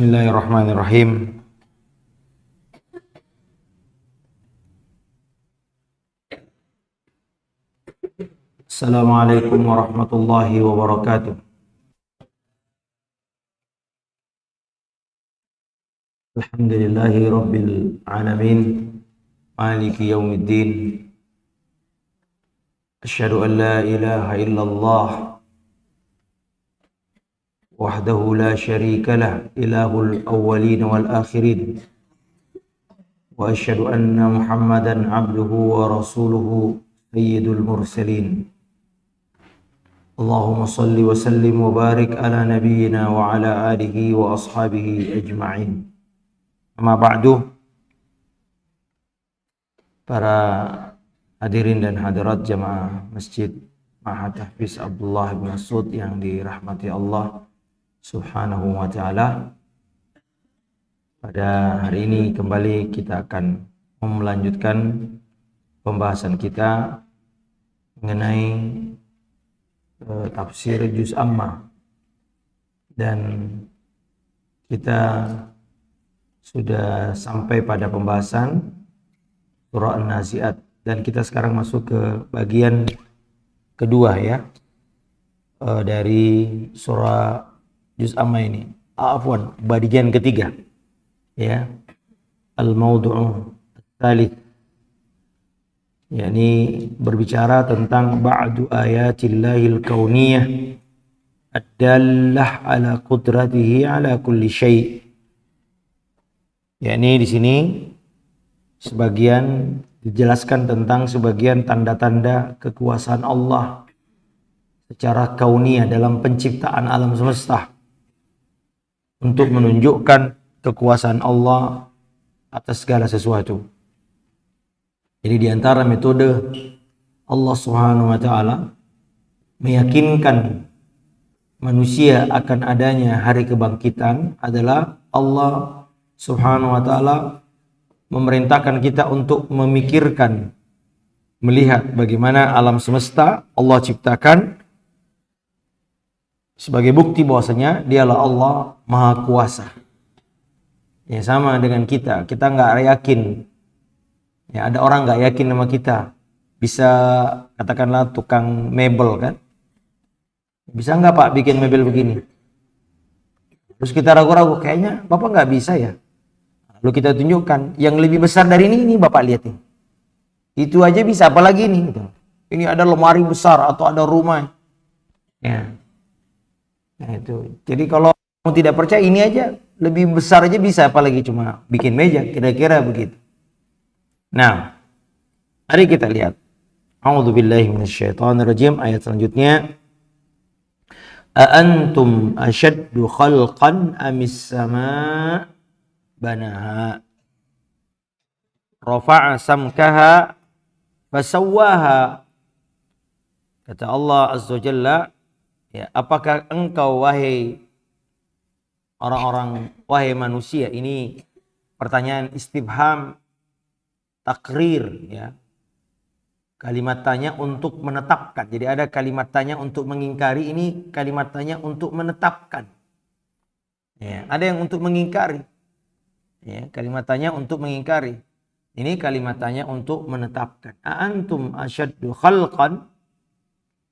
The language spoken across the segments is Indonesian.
Bismillahirrahmanirrahim. Assalamualaikum warahmatullahi wabarakatuh. Alhamdulillahi rabbil alamin. Maliki yaumiddin. Asyhadu an la ilaha illallah wahdahu la syarika lah, ilahul awwalin wal akhirin. Wa asyhadu anna Muhammadan abduhu wa rasuluhu sayyidul mursalin. Allahumma salli wa sallim wa barik ala nabiyyina wa ala alihi wa ashabihi ajma'in. Amma ba'du. Para hadirin dan hadirat jamaah Masjid Ma'had Tahfiz Abdullah bin Mas'ud yang dirahmati Allah Subhanahu wa ta'ala. Pada hari ini kembali kita akan melanjutkan pembahasan kita mengenai tafsir Juz Amma, dan kita sudah sampai pada pembahasan surah An-Nazi'at, dan kita sekarang masuk ke bagian kedua ya, dari surah Juz Amma ini. Afwan, bagian ketiga ya, al-mawdu'u tsalits, yakni berbicara tentang ba'du ayatillahil kauniyah ad-dallah ala qudratihi ala kulli syai'. Yakni di sini sebagian dijelaskan tentang sebagian tanda-tanda kekuasaan Allah secara kauniyah dalam penciptaan alam semesta, untuk menunjukkan kekuasaan Allah atas segala sesuatu. Jadi di antara metode Allah Subhanahu wa ta'ala meyakinkan manusia akan adanya hari kebangkitan adalah Allah Subhanahu wa ta'ala memerintahkan kita untuk memikirkan, melihat bagaimana alam semesta Allah ciptakan sebagai bukti bahwasanya dialah Allah Maha Kuasa. Ya, sama dengan kita nggak yakin. Ya, ada orang nggak yakin sama kita. Bisa katakanlah tukang mebel kan. Bisa nggak Pak bikin mebel begini? Terus kita ragu-ragu, kayaknya Bapak nggak bisa ya. Lalu kita tunjukkan yang lebih besar dari ini Bapak lihat ini. Itu aja bisa, apalagi ini. Gitu. Ini ada lemari besar atau ada rumah. Ya. Nah itu. Jadi kalau kamu tidak percaya, ini aja lebih besar aja bisa, apalagi cuma bikin meja, kira-kira begitu. Nah, mari kita lihat. A'udzubillahi minasyaitonirrajim, ayat selanjutnya. A antum asyaddu khalqan amis sama' banaha rafa'a samkaha fasawwaha. Kata Allah Azza wa Jalla, ya, apakah engkau wahai orang-orang, wahai manusia, ini pertanyaan istifham takrir ya. Kalimat tanya untuk menetapkan. Jadi ada kalimat tanya untuk mengingkari, ini kalimat tanya untuk menetapkan. Ya, ada yang untuk mengingkari. Ya, kalimat tanya untuk mengingkari. Ini kalimat tanya untuk menetapkan. A antum asyaddu khalqan,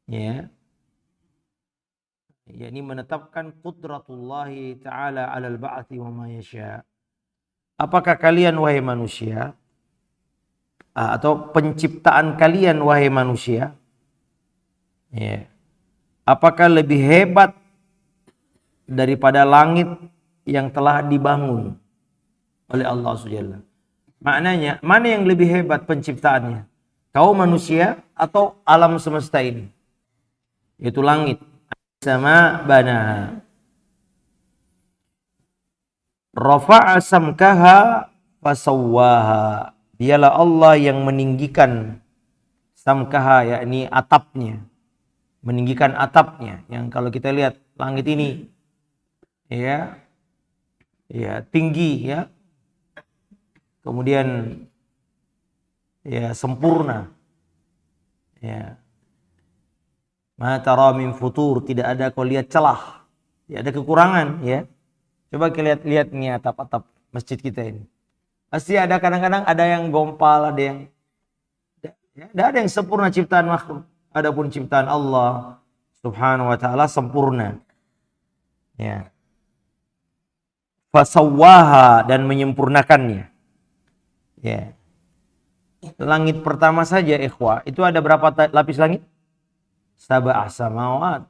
ya. Yakni menetapkan qudratullahi ta'ala 'alal ba'thi wa ma yasha. Apakah kalian wahai manusia, atau penciptaan kalian wahai manusia, ya, apakah lebih hebat daripada langit yang telah dibangun oleh Allah Subhanahu. Maknanya, mana yang lebih hebat penciptaannya? Kau manusia atau alam semesta ini? Yaitu langit. Sama banaha. Rafa'a samkaha fasawwaha. Dialah Allah yang meninggikan samkaha, yakni atapnya. Meninggikan atapnya. Yang kalau kita lihat langit ini ya, ya tinggi ya. Kemudian ya sempurna. Ya. Ma tara min futur, tidak ada kau lihat celah, tidak ada kekurangan ya. Coba lihat nih atap-atap masjid kita ini. Pasti ada kadang-kadang ada yang gompal, ada yang tidak ada yang sempurna ciptaan makhluk. Adapun ciptaan Allah Subhanahu wa taala sempurna. Ya. Fasawwaha, dan menyempurnakannya. Ya. Langit pertama saja ikhwah, itu ada berapa lapis langit? Sab'a samawat.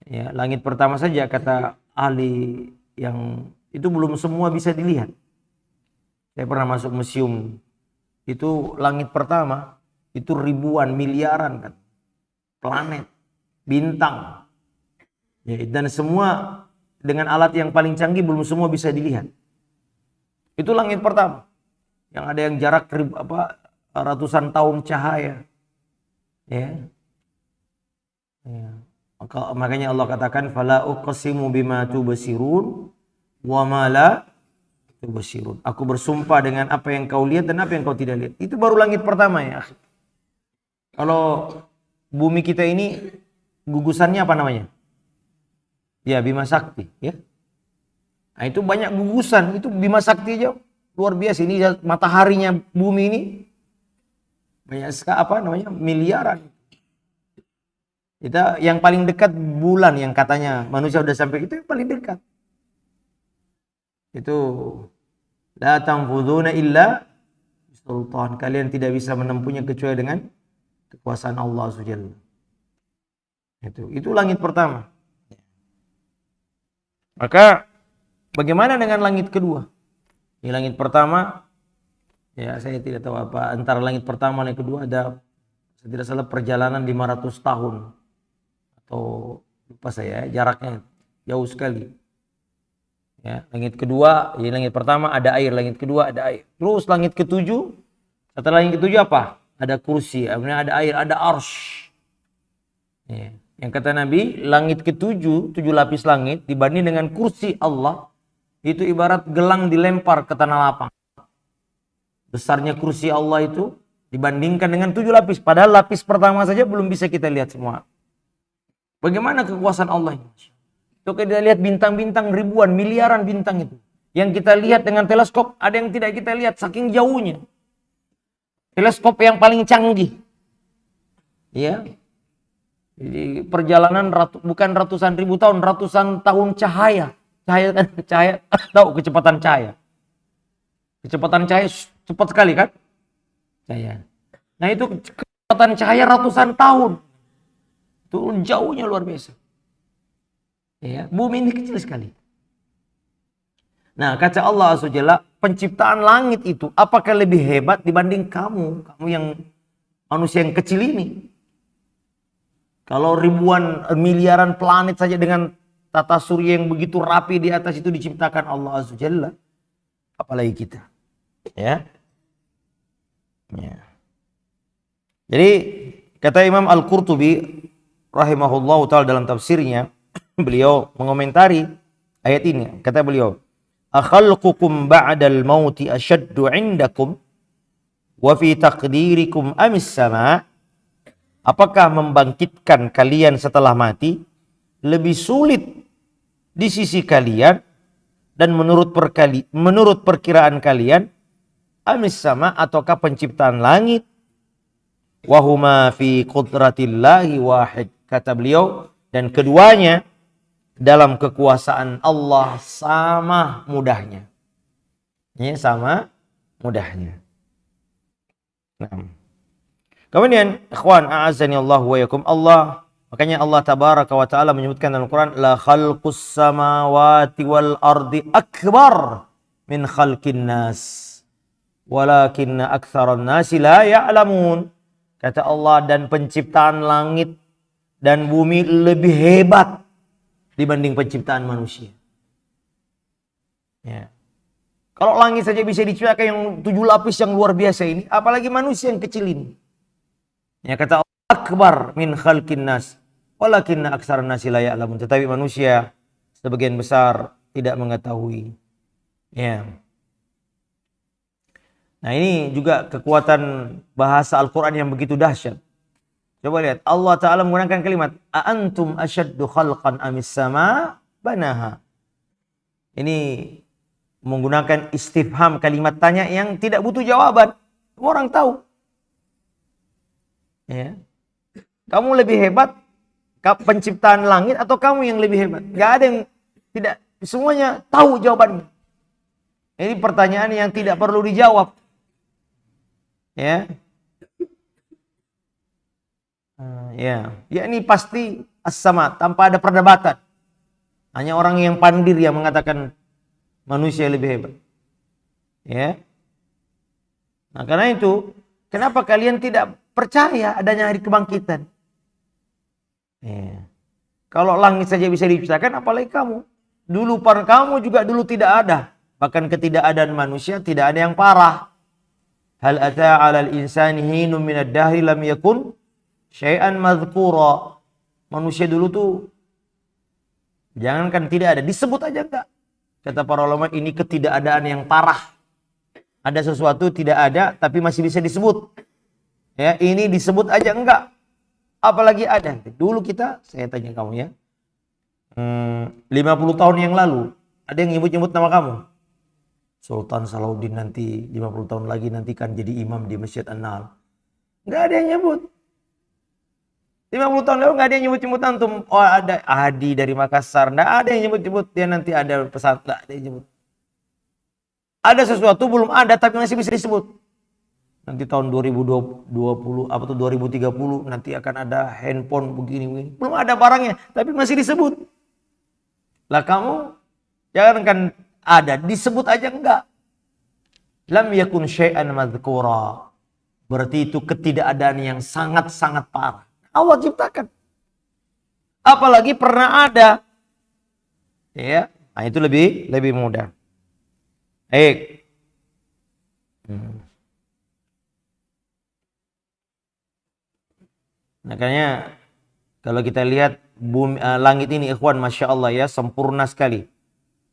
Ya, langit pertama saja kata ahli yang itu belum semua bisa dilihat. Saya pernah masuk museum, itu langit pertama itu ribuan miliaran kan planet, bintang, ya, dan semua dengan alat yang paling canggih belum semua bisa dilihat. Itu langit pertama yang ada yang jarak ratusan tahun cahaya, ya. Ya. Makanya Allah katakan fala uqsimu bima tubsirun wa ma la tubsirun. Aku bersumpah dengan apa yang kau lihat dan apa yang kau tidak lihat. Itu baru langit pertama ya. Kalau bumi kita ini gugusannya apa namanya? Ya, Bima Sakti, ya. Nah, itu banyak gugusan, itu Bima Sakti aja luar biasa. Ini mataharinya bumi ini banyak sekali miliaran. Kita yang paling dekat bulan, yang katanya manusia udah sampai, itu yang paling dekat. Itu la tanfuduna illa sultan. Kalian tidak bisa menempuhnya kecuali dengan kekuasaan Allah Subhanahu. Itu langit pertama. Maka bagaimana dengan langit kedua? Di langit pertama, ya saya tidak tahu apa antara langit pertama dan langit kedua ada, saya tidak salah, perjalanan 500 tahun. Atau lupa saya, jaraknya jauh sekali. Ya, langit kedua, ya langit pertama ada air, langit kedua ada air. Terus langit ketujuh, setelah langit ketujuh apa? Ada kursi, ada air, ada arsy. Ya. Yang kata Nabi, langit ketujuh, 7 lapis langit dibanding dengan kursi Allah, itu ibarat gelang dilempar ke tanah lapang. Besarnya kursi Allah itu dibandingkan dengan 7 lapis. Padahal lapis pertama saja belum bisa kita lihat semua. Bagaimana kekuasaan Allah ini? Coba kita lihat bintang-bintang, ribuan, miliaran bintang itu. Yang kita lihat dengan teleskop, ada yang tidak kita lihat saking jauhnya. Teleskop yang paling canggih. Ya. Jadi perjalanan bukan ratusan ribu tahun, ratusan tahun cahaya. Cahaya tahu kecepatan cahaya. Kecepatan cahaya cepat sekali kan? Cahaya. Nah, itu kecepatan cahaya ratusan tahun. Itu jauhnya luar biasa. Ya, bumi ini kecil sekali. Nah, kata Allah SWT, penciptaan langit itu apakah lebih hebat dibanding kamu yang manusia yang kecil ini? Kalau ribuan miliaran planet saja dengan tata surya yang begitu rapi di atas itu diciptakan Allah SWT, apalagi kita. Ya. Ya. Jadi kata Imam Al-Qurtubi rahimahullah ta'ala dalam tafsirnya, beliau mengomentari ayat ini. Kata beliau, akhalqukum ba'dal mauti ashaddu 'indakum wa fi taqdirikum amis sama. Apakah membangkitkan kalian setelah mati lebih sulit di sisi kalian dan menurut perkiraan kalian amis sama ataukah penciptaan langit? Wahuma fi qudratillahi wahid. Kata beliau, dan keduanya dalam kekuasaan Allah sama mudahnya. Ya, sama mudahnya. Nah. Kemudian, ikhwan, a'azzani Allah wa yakum, makanya Allah tabaraka wa ta'ala menyebutkan dalam Al-Quran, la khalqus samawati wal ardi akbar min khalqin nas, walakinna aktsaran nasi la ya'lamun. Kata Allah, dan penciptaan langit dan bumi lebih hebat dibanding penciptaan manusia. Ya. Kalau langit saja bisa diciptakan yang 7 lapis yang luar biasa ini, apalagi manusia yang kecil ini. Ya, kata Allah, akbar min khalqin nas, walakinna aktsaran nasi la ya'lamun. Tetapi manusia sebagian besar tidak mengetahui. Ya. Nah, ini juga kekuatan bahasa Al-Quran yang begitu dahsyat. Coba lihat, Allah Ta'ala menggunakan kalimat, a'antum asyaddu khalqan amis sama banaha. Ini menggunakan istifham, kalimat tanya yang tidak butuh jawaban. Semua orang tahu. Ya. Kamu lebih hebat penciptaan langit atau kamu yang lebih hebat? Gak ada yang tidak, semuanya tahu jawabannya. Ini pertanyaan yang tidak perlu dijawab. Ya. Ya, ini pasti as-samad, tanpa ada perdebatan. Hanya orang yang pandir yang mengatakan manusia lebih hebat. Ya. Nah, karena itu, kenapa kalian tidak percaya adanya hari kebangkitan? Ya. Kalau langit saja bisa diciptakan, apalagi kamu. Dulu kamu juga dulu tidak ada. Bahkan ketidakadaan manusia tidak ada yang parah. Hal ata 'alal insani hinun minad dahri lam yakun syai'an madhkura. Manusia dulu tuh jangankan tidak ada, disebut aja enggak. Kata para ulama, ini ketidakadaan yang parah. Ada sesuatu tidak ada tapi masih bisa disebut. Ya, ini disebut aja enggak. Apalagi ada. Dulu kita, saya tanya kamu ya. 50 tahun yang lalu, ada yang nyebut-nyebut nama kamu? Sultan Salahuddin nanti 50 tahun lagi nanti kan jadi imam di Masjid An-Nahl. Enggak ada yang nyebut. 50 tahun lalu nggak ada yang nyebut-nyebut antum. Oh, ada Adi dari Makassar. Nggak ada yang nyebut-nyebut. Dia nanti ada pesawat. Nggak ada yang nyebut. Ada sesuatu belum ada tapi masih bisa disebut. Nanti tahun 2020 apa tuh 2030 nanti akan ada handphone begini. Belum ada barangnya tapi masih disebut. Lah kamu jangankan ada, disebut aja enggak. Lam yakun syai'an madhkura. Berarti itu ketidakadaan yang sangat-sangat parah. Allah ciptakan. Apalagi pernah ada. Ya, nah itu lebih mudah. Baik. Makanya kalau kita lihat bumi, langit ini ikhwan, Masya Allah ya, sempurna sekali.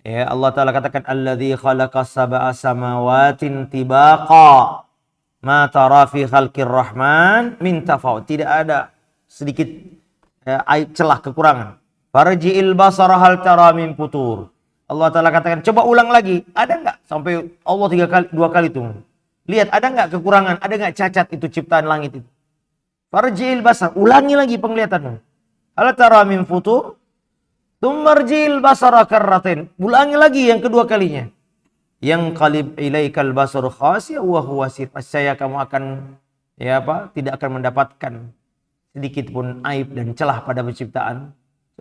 Ya, Allah Ta'ala katakan alladzi khalaqa sab'a samawatin tibaqa ma tara fi khalqir rahman min tafawut. Tidak ada sedikit aib, celah, kekurangan. Farji'il basara hal tara min futur. Allah Ta'ala katakan, coba ulang lagi. Ada enggak? Sampai Allah 2 kali itu. Lihat, ada enggak kekurangan? Ada enggak cacat itu ciptaan langit itu? Farji'il basar. Ulangi lagi penglihatanmu. Hal tara min futur. Tumarji'il basara karratain. Ulangi lagi yang kedua kalinya. Yang qalib ilaikal basaru khasiyah wa huwa sir. Saya kamu akan tidak akan mendapatkan sedikit pun aib dan celah pada penciptaan.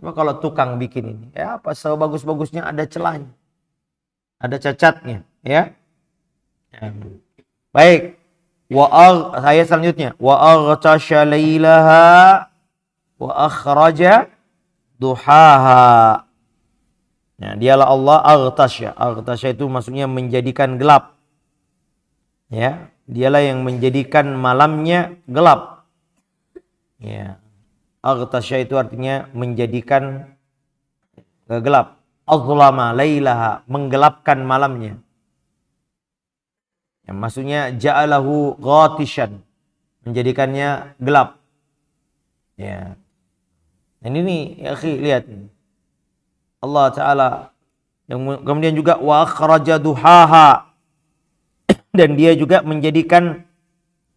Coba kalau tukang bikin ini, apa sebagus-bagusnya ada celahnya. Ada cacatnya, ya. Baik. Saya selanjutnya, wa aghtasha lailaha wa akhraja duhaha. Nah, dialah Allah aghtasha. Aghtasha itu maksudnya menjadikan gelap. Ya, dialah yang menjadikan malamnya gelap. Ya. Aghtasha itu artinya menjadikan gelap. Azlama lailaha, menggelapkan malamnya. Ya, maksudnya ja'alahu ghatishan, menjadikannya gelap. Ya. Dan ini ya akhi, lihat. Allah Ta'ala yang kemudian juga wa akhraja duhaha, dan dia juga menjadikan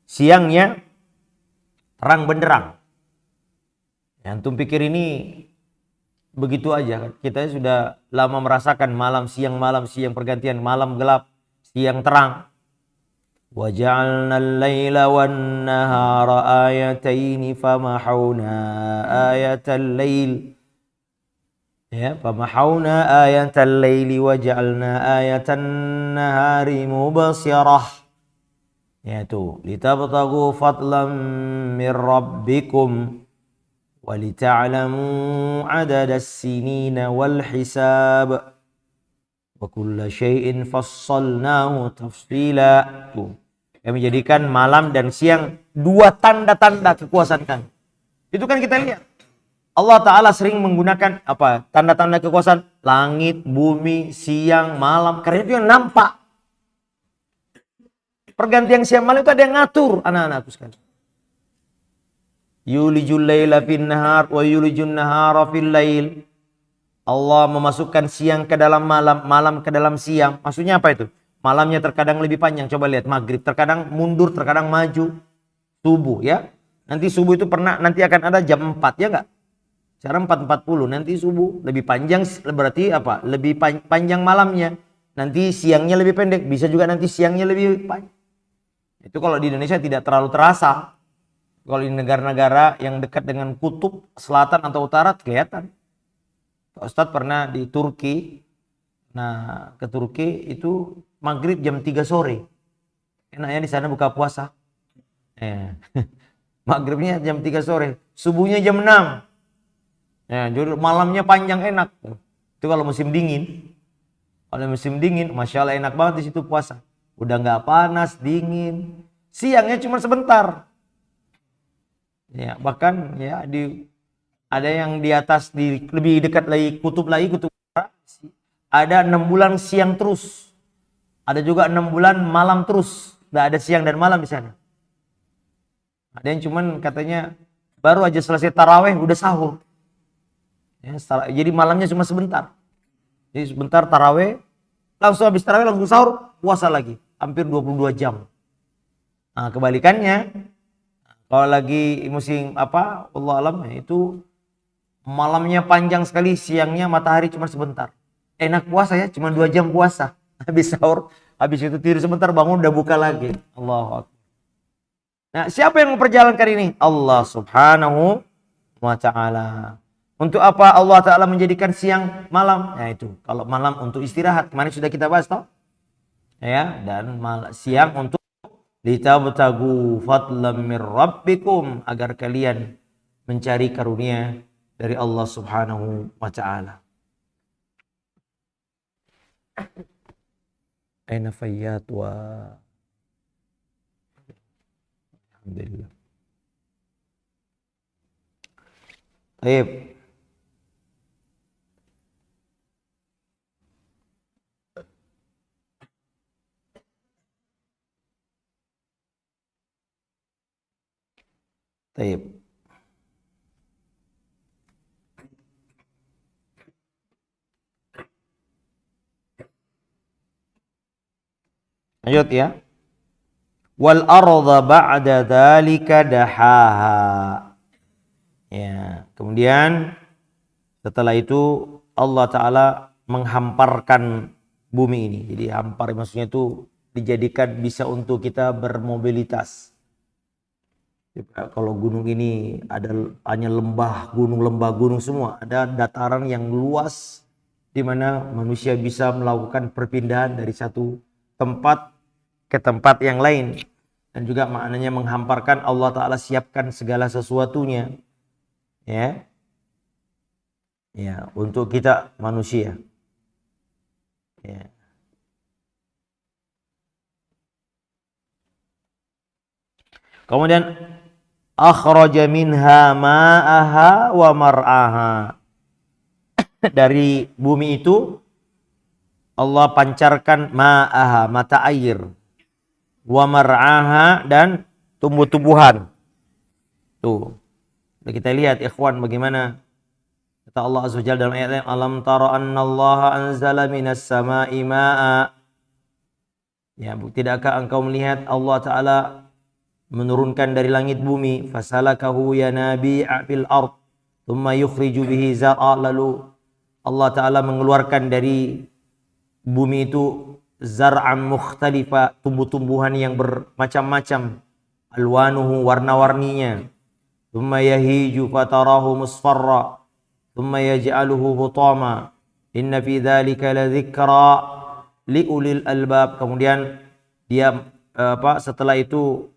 siangnya terang benderang. Yang antum pikir ini begitu aja. Kita sudah lama merasakan malam siang pergantian, malam gelap, siang terang. Wa ja'alna al-laila wan nahara ayataini famahawna ayatal lail. Ya, famahawna ayatal laili wa ja'alna ayatan nahari mubsirah. Yaitu litabtaghu fadlan min rabbikum وَلِتَعْلَمُوا عَدَدَ السِّنِينَ وَالْحِسَابِ وَكُلَّ شَيْءٍ فَصَّلْنَاهُ تَفْصِيلًا. Yang menjadikan malam dan siang 2 tanda-tanda kekuasaan kami. Itu kan kita lihat. Allah Ta'ala sering menggunakan tanda-tanda kekuasaan. Langit, bumi, siang, malam. Karena itu yang nampak. Pergantian siang malam itu ada yang ngatur anak-anakku sekalian. Yulijul laila fin nahar wa yulijun nahara fil lail. Allah memasukkan siang ke dalam malam, malam ke dalam siang. Maksudnya apa itu? Malamnya terkadang lebih panjang. Coba lihat maghrib, terkadang mundur, terkadang maju. Subuh ya. Nanti subuh itu nanti akan ada jam 4 ya enggak? Sekarang 4.40, nanti subuh lebih panjang, berarti apa? Lebih panjang malamnya. Nanti siangnya lebih pendek, bisa juga nanti siangnya lebih panjang. Itu kalau di Indonesia tidak terlalu terasa. Kalau di negara-negara yang dekat dengan kutub selatan atau utara kelihatan. Pak Ustadz pernah di Turki. Nah, ke Turki itu maghrib jam 3 sore. Enaknya di sana buka puasa. Maghribnya jam 3 sore, subuhnya jam 6. Ya, jadi malamnya panjang enak. Itu kalau musim dingin. Kalau musim dingin, masya Allah enak banget di situ puasa. Udah nggak panas, dingin. Siangnya cuma sebentar. Ya, bahkan ya ada yang di atas lebih dekat lagi kutub utara, ada 6 bulan siang terus. Ada juga 6 bulan malam terus. Nggak ada siang dan malam di sana. Ada yang cuman katanya baru aja selesai taraweh udah sahur. Ya, jadi malamnya cuma sebentar. Jadi sebentar taraweh, langsung habis taraweh langsung sahur, puasa lagi. Hampir 22 jam. Nah, kebalikannya kalau lagi musim Allah alam itu malamnya panjang sekali, siangnya matahari cuma sebentar. Enak puasa ya, cuma 2 jam puasa. Habis sahur, habis itu tidur sebentar, bangun udah buka lagi. Allahu Akbar. Nah, siapa yang memperjalankan ini? Allah Subhanahu wa Ta'ala. Untuk apa Allah Ta'ala menjadikan siang malam? Ya itu, kalau malam untuk istirahat, kemarin sudah kita bahas toh. Ya, dan siang untuk litabtagu fadlam mir rabbikum, agar kalian mencari karunia dari Allah Subhanahu wa Ta'ala. Aina fayyat wa alhamdulillah. Baik. Baik. Lanjut ya. Wal arda ba'da dzalika dahaha. Ya, kemudian setelah itu Allah Ta'ala menghamparkan bumi ini. Jadi hampar maksudnya itu dijadikan bisa untuk kita bermobilitas. Kalau gunung ini ada hanya lembah gunung semua. Ada dataran yang luas di mana manusia bisa melakukan perpindahan dari satu tempat ke tempat yang lain. Dan juga maknanya menghamparkan, Allah Ta'ala siapkan segala sesuatunya. Ya, untuk kita manusia. Ya. Kemudian akhraja minha ma'aha wa mar'aha. Dari bumi itu Allah pancarkan ma'aha, mata air, wa mar'aha, dan tumbuh-tumbuhan. Tuh. Kita lihat ikhwan bagaimana kata Allah Azza wa Jalla dalam ayat lain, alam tara annallaha anzala minas sama'i ma'a. Ya, tidakkah engkau melihat Allah Ta'ala menurunkan dari langit bumi, fasalakahu yanabi'a fil ard thumma yukhriju bihi zar'a, lalu Allah Ta'ala mengeluarkan dari bumi itu zar'an mukhtalifa, tumbuh-tumbuhan yang bermacam-macam, alwanuhu, warna-warninya. Thumma yahiju fatarahu musfarra thumma yaj'aluhu hutama inna fi dzalika ladzikra liulil albab. Kemudian dia setelah itu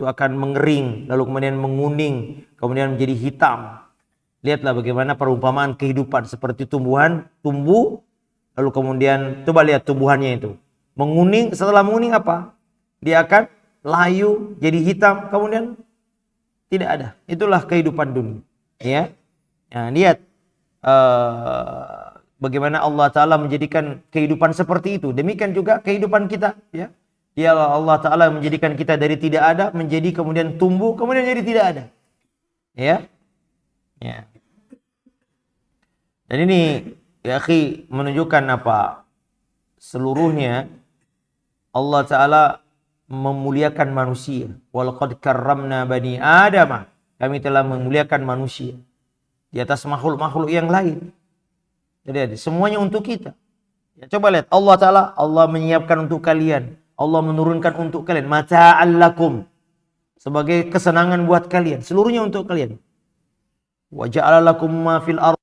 akan mengering, lalu kemudian menguning, kemudian menjadi hitam. Lihatlah bagaimana perumpamaan kehidupan, seperti tumbuhan tumbuh, lalu kemudian coba lihat tumbuhannya itu menguning, setelah menguning apa? Dia akan layu, jadi hitam, kemudian tidak ada. Itulah kehidupan dunia. Ya, nah, lihat bagaimana Allah Ta'ala menjadikan kehidupan seperti itu. Demikian juga kehidupan kita. Ya, dialah Allah Ta'ala menjadikan kita dari tidak ada menjadi kemudian tumbuh, kemudian jadi tidak ada. Ya, ya. Dan ini ya akhi menunjukkan apa? Seluruhnya Allah Ta'ala memuliakan manusia. Walaqad karramna bani Adam. Kami telah memuliakan manusia di atas makhluk-makhluk yang lain. Jadi semuanya untuk kita. Ya, coba lihat Allah Ta'ala, Allah menyiapkan untuk kalian. Allah menurunkan untuk kalian. Mata'al lakum. Sebagai kesenangan buat kalian. Seluruhnya untuk kalian. Wa ja'ala lakum ma fil ardh.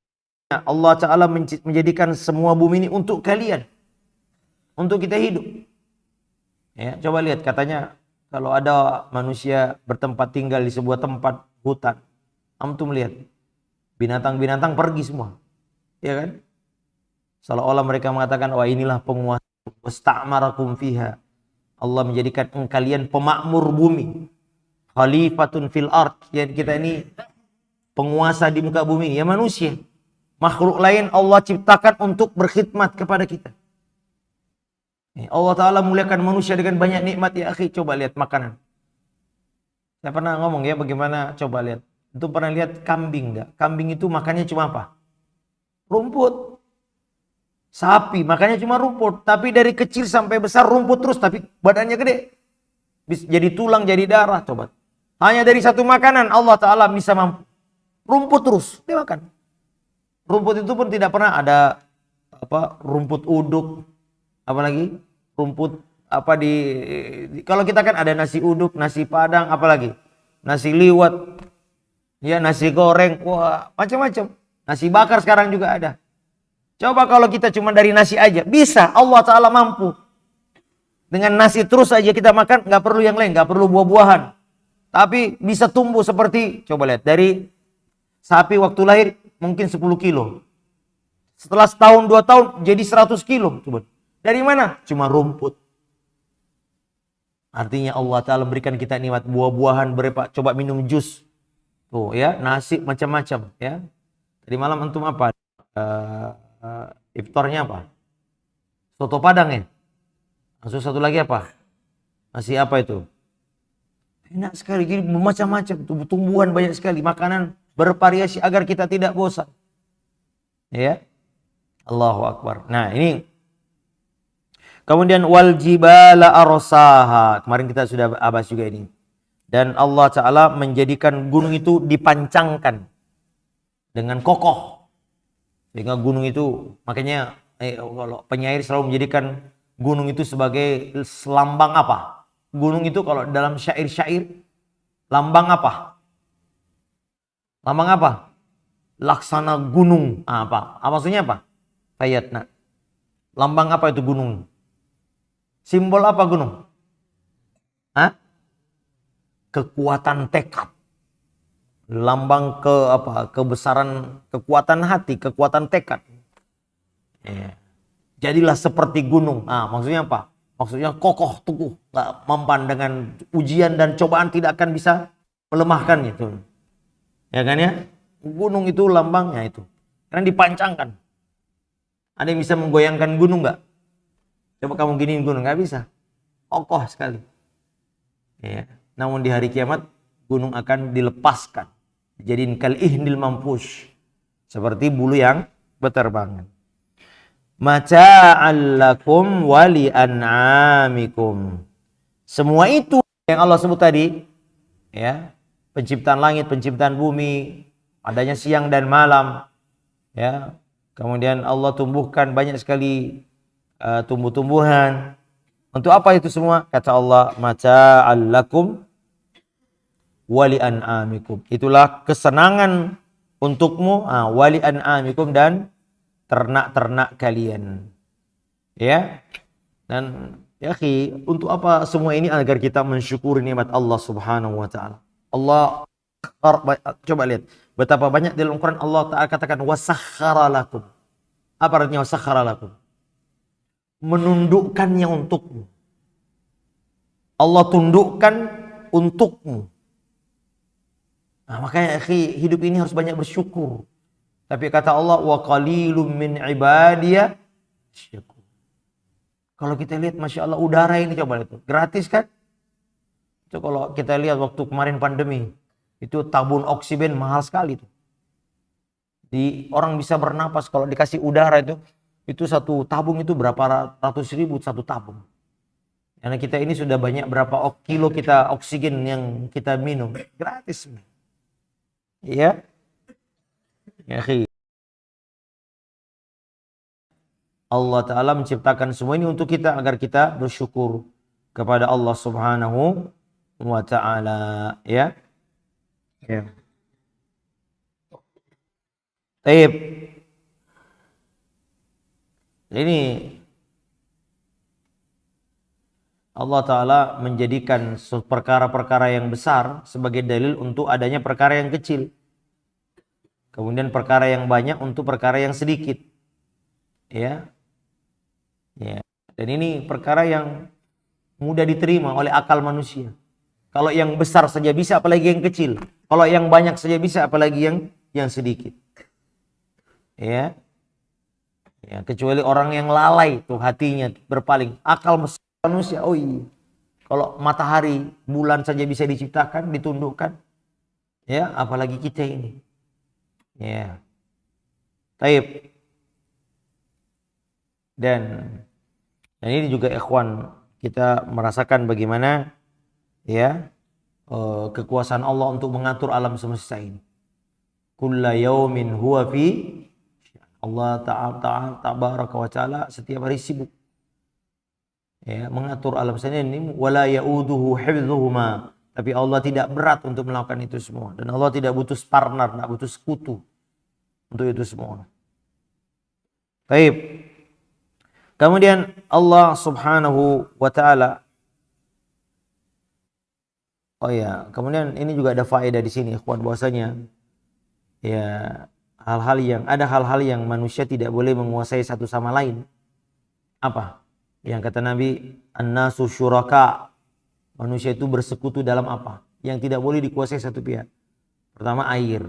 Allah Ta'ala menjadikan semua bumi ini untuk kalian. Untuk kita hidup. Ya, coba lihat katanya kalau ada manusia bertempat tinggal di sebuah tempat hutan. Antum lihat. Binatang-binatang pergi semua. Ya kan? Seolah-olah mereka mengatakan, wah inilah penguasa. Wasta'marakum fiha. Allah menjadikan kalian pemakmur bumi. Khalifatun fil ard. Ya, kita ini penguasa di muka bumi. Ya manusia. Makhluk lain Allah ciptakan untuk berkhidmat kepada kita. Allah Ta'ala muliakan manusia dengan banyak nikmat ya akhi. Coba lihat makanan. Saya pernah ngomong ya bagaimana, coba lihat. Itu pernah lihat kambing enggak? Kambing itu makannya cuma apa? Rumput. Sapi makannya cuma rumput. Tapi dari kecil sampai besar rumput terus. Tapi badannya gede. Jadi tulang, jadi darah. Coba. Hanya dari satu makanan Allah Ta'ala bisa mampu. Rumput terus. Dia makan. Rumput itu pun tidak pernah ada rumput uduk. Apalagi rumput kalau kita kan ada nasi uduk, nasi padang, apalagi nasi liwet, ya nasi goreng, wah macam-macam. Nasi bakar sekarang juga ada. Coba kalau kita cuma dari nasi aja, bisa Allah Ta'ala mampu. Dengan nasi terus aja kita makan, nggak perlu yang lain, nggak perlu buah-buahan. Tapi bisa tumbuh seperti, coba lihat, dari sapi waktu lahir mungkin 10 kilo. Setelah setahun, 2 tahun jadi 100 kilo. Coba. Dari mana? Cuma rumput. Artinya Allah Ta'ala berikan kita nikmat buah-buahan berapa. Coba minum jus. Tuh ya, nasi macam-macam ya. Tadi malam antum apa? Iftarnya apa? Soto Padang ya? Langsung satu lagi apa? Nasi apa itu? Enak sekali, jadi macam-macam. Tumbuhan banyak sekali. Makanan bervariasi agar kita tidak bosan. Ya. Allahu Akbar. Nah ini. Kemudian wal jibala arsaha. Kemarin kita sudah bahas juga ini. Dan Allah Ta'ala menjadikan gunung itu dipancangkan dengan kokoh. Sehingga gunung itu, makanya kalau penyair selalu menjadikan gunung itu sebagai lambang apa? Gunung itu kalau dalam syair-syair, lambang apa? Lambang apa? Laksana gunung. Apa? Maksudnya apa? Ayatna. Lambang apa itu gunung? Simbol apa gunung? Kekuatan tekad. Lambang kebesaran, kekuatan hati, kekuatan tekad. Ya. Jadilah seperti gunung. Maksudnya apa? Maksudnya kokoh, teguh, nggak mempan dengan ujian dan cobaan, tidak akan bisa melemahkannya itu. Ya kan ya? Gunung itu lambangnya itu. Karena dipancangkan. Ada yang bisa menggoyangkan gunung nggak? Coba kamu giniin gunung, nggak bisa. Kokoh sekali. Ya. Namun di hari kiamat gunung akan dilepaskan, dijadiin kal ihnil mampush, seperti bulu yang berterbangan. Mata'al lakum wa li an'amikum. Semua itu yang Allah sebut tadi, ya, penciptaan langit, penciptaan bumi, adanya siang dan malam, ya. Kemudian Allah tumbuhkan banyak sekali tumbuh-tumbuhan. Untuk apa itu semua? Kata Allah, mata'al lakum wa li an'amikum. Itulah kesenangan untukmu, wa li an'amikum, dan ternak-ternak kalian. Ya. Dan ya akhi, untuk apa semua ini? Agar kita mensyukuri nikmat Allah Subhanahu wa taala. Allah, coba lihat betapa banyak di dalam Quran Allah Ta'ala katakan wasakhkhara lakum. Apa artinya wasakhkhara lakum? Menundukkannya untukmu. Allah tundukkan untukmu. Makanya akhi, hidup ini harus banyak bersyukur. Tapi kata Allah, wa qalilum min ibadiya syakur. Kalau kita lihat, Masya Allah, udara ini coba lihat, gratis kan? Itu kalau kita lihat waktu kemarin pandemi, itu tabung oksigen mahal sekali tuh. Orang bisa bernapas kalau dikasih udara itu satu tabung itu berapa ratus ribu satu tabung. Karena kita ini sudah banyak berapa kilo kita oksigen yang kita minum gratis. Iya. Ya, Allah Ta'ala menciptakan semua ini untuk kita agar kita bersyukur kepada Allah Subhanahu wa Ta'ala, ya. Ya. Taib. Ini Allah Ta'ala menjadikan perkara-perkara yang besar sebagai dalil untuk adanya perkara yang kecil. Kemudian perkara yang banyak untuk perkara yang sedikit. Ya. Ya. Dan ini perkara yang mudah diterima oleh akal manusia. Kalau yang besar saja bisa, apalagi yang kecil. Kalau yang banyak saja bisa, apalagi yang sedikit. Ya. Ya, kecuali orang yang lalai tuh hatinya berpaling. Akal manusia, oh iya. Kalau matahari, bulan saja bisa diciptakan, ditundukkan. Ya, apalagi kita ini. Ya. Taib. Dan ini juga ikhwan, kita merasakan bagaimana ya kekuasaan Allah untuk mengatur alam semesta ini. Kulla yaumin huwa fi, Allah Ta'ala tabaraka wa ta'ala setiap hari sibuk ya mengatur alam semesta ini. Wala yauduhu hifdzuhuma, tapi Allah tidak berat untuk melakukan itu semua, dan Allah tidak butuh partner, tidak butuh sekutu untuk itu semua. Baik. Kemudian Allah Subhanahu wa Ta'ala, oh ya, kemudian ini juga ada faedah di sini, ikhwan, bahwasanya ya ada hal-hal yang manusia tidak boleh menguasai satu sama lain. Apa? Yang kata Nabi, an-nasu syuraka. Manusia itu bersekutu dalam apa? Yang tidak boleh dikuasai satu pihak. Pertama air.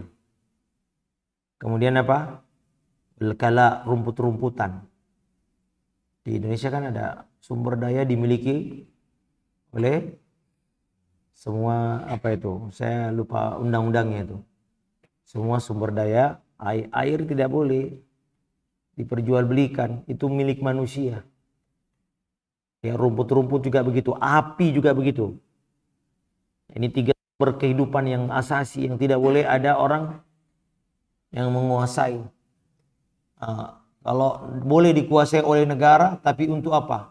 Kemudian apa? Belkala, rumput-rumputan. Di Indonesia kan ada sumber daya dimiliki oleh semua apa itu? Saya lupa undang-undangnya itu. Semua sumber daya, air tidak boleh diperjualbelikan, itu milik manusia. Ya, rumput-rumput juga begitu, api juga begitu. Ini 3 sumber kehidupan yang asasi yang tidak boleh ada orang yang menguasai. Kalau boleh dikuasai oleh negara, tapi untuk apa?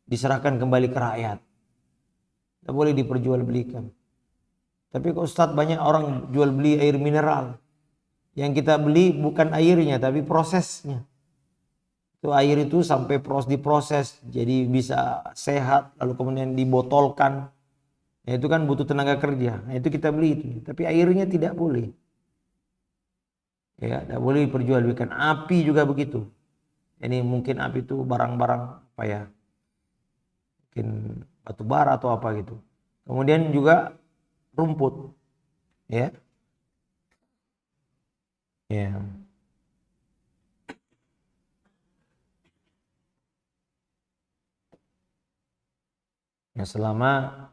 Diserahkan kembali ke rakyat. Tidak boleh diperjualbelikan. Tapi kok Ustadz, banyak orang jual beli air mineral. Yang kita beli bukan airnya, tapi prosesnya. Itu air itu sampai diproses, jadi bisa sehat, lalu kemudian dibotolkan. Ya, itu kan butuh tenaga kerja. Nah, itu kita beli itu. Tapi airnya tidak boleh. Ya, tidak boleh diperjualbelikan. Api juga begitu. Ini mungkin api itu barang-barang apa ya? Mungkin batu bara atau apa gitu. Kemudian juga rumput. Ya. Ya. Ya, selama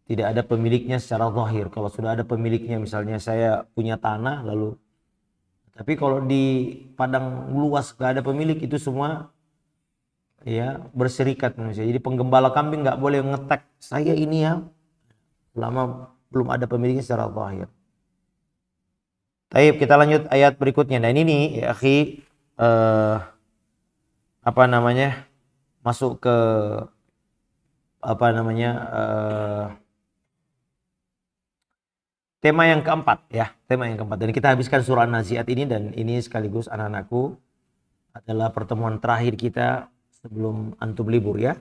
tidak ada pemiliknya secara zahir. Kalau sudah ada pemiliknya, misalnya saya punya tanah lalu, tapi kalau di padang luas gak ada pemilik, itu semua ya berserikat manusia. Jadi penggembala kambing nggak boleh ngetek saya ini ya, selama belum ada pemiliknya secara zahir. Baik, kita lanjut ayat berikutnya. Nah ini ya akhi, apa namanya, masuk ke apa namanya, tema yang keempat ya, tema yang keempat. Dan kita habiskan surah An-Nazi'at ini, dan ini sekaligus anak-anakku adalah pertemuan terakhir kita sebelum antum libur ya.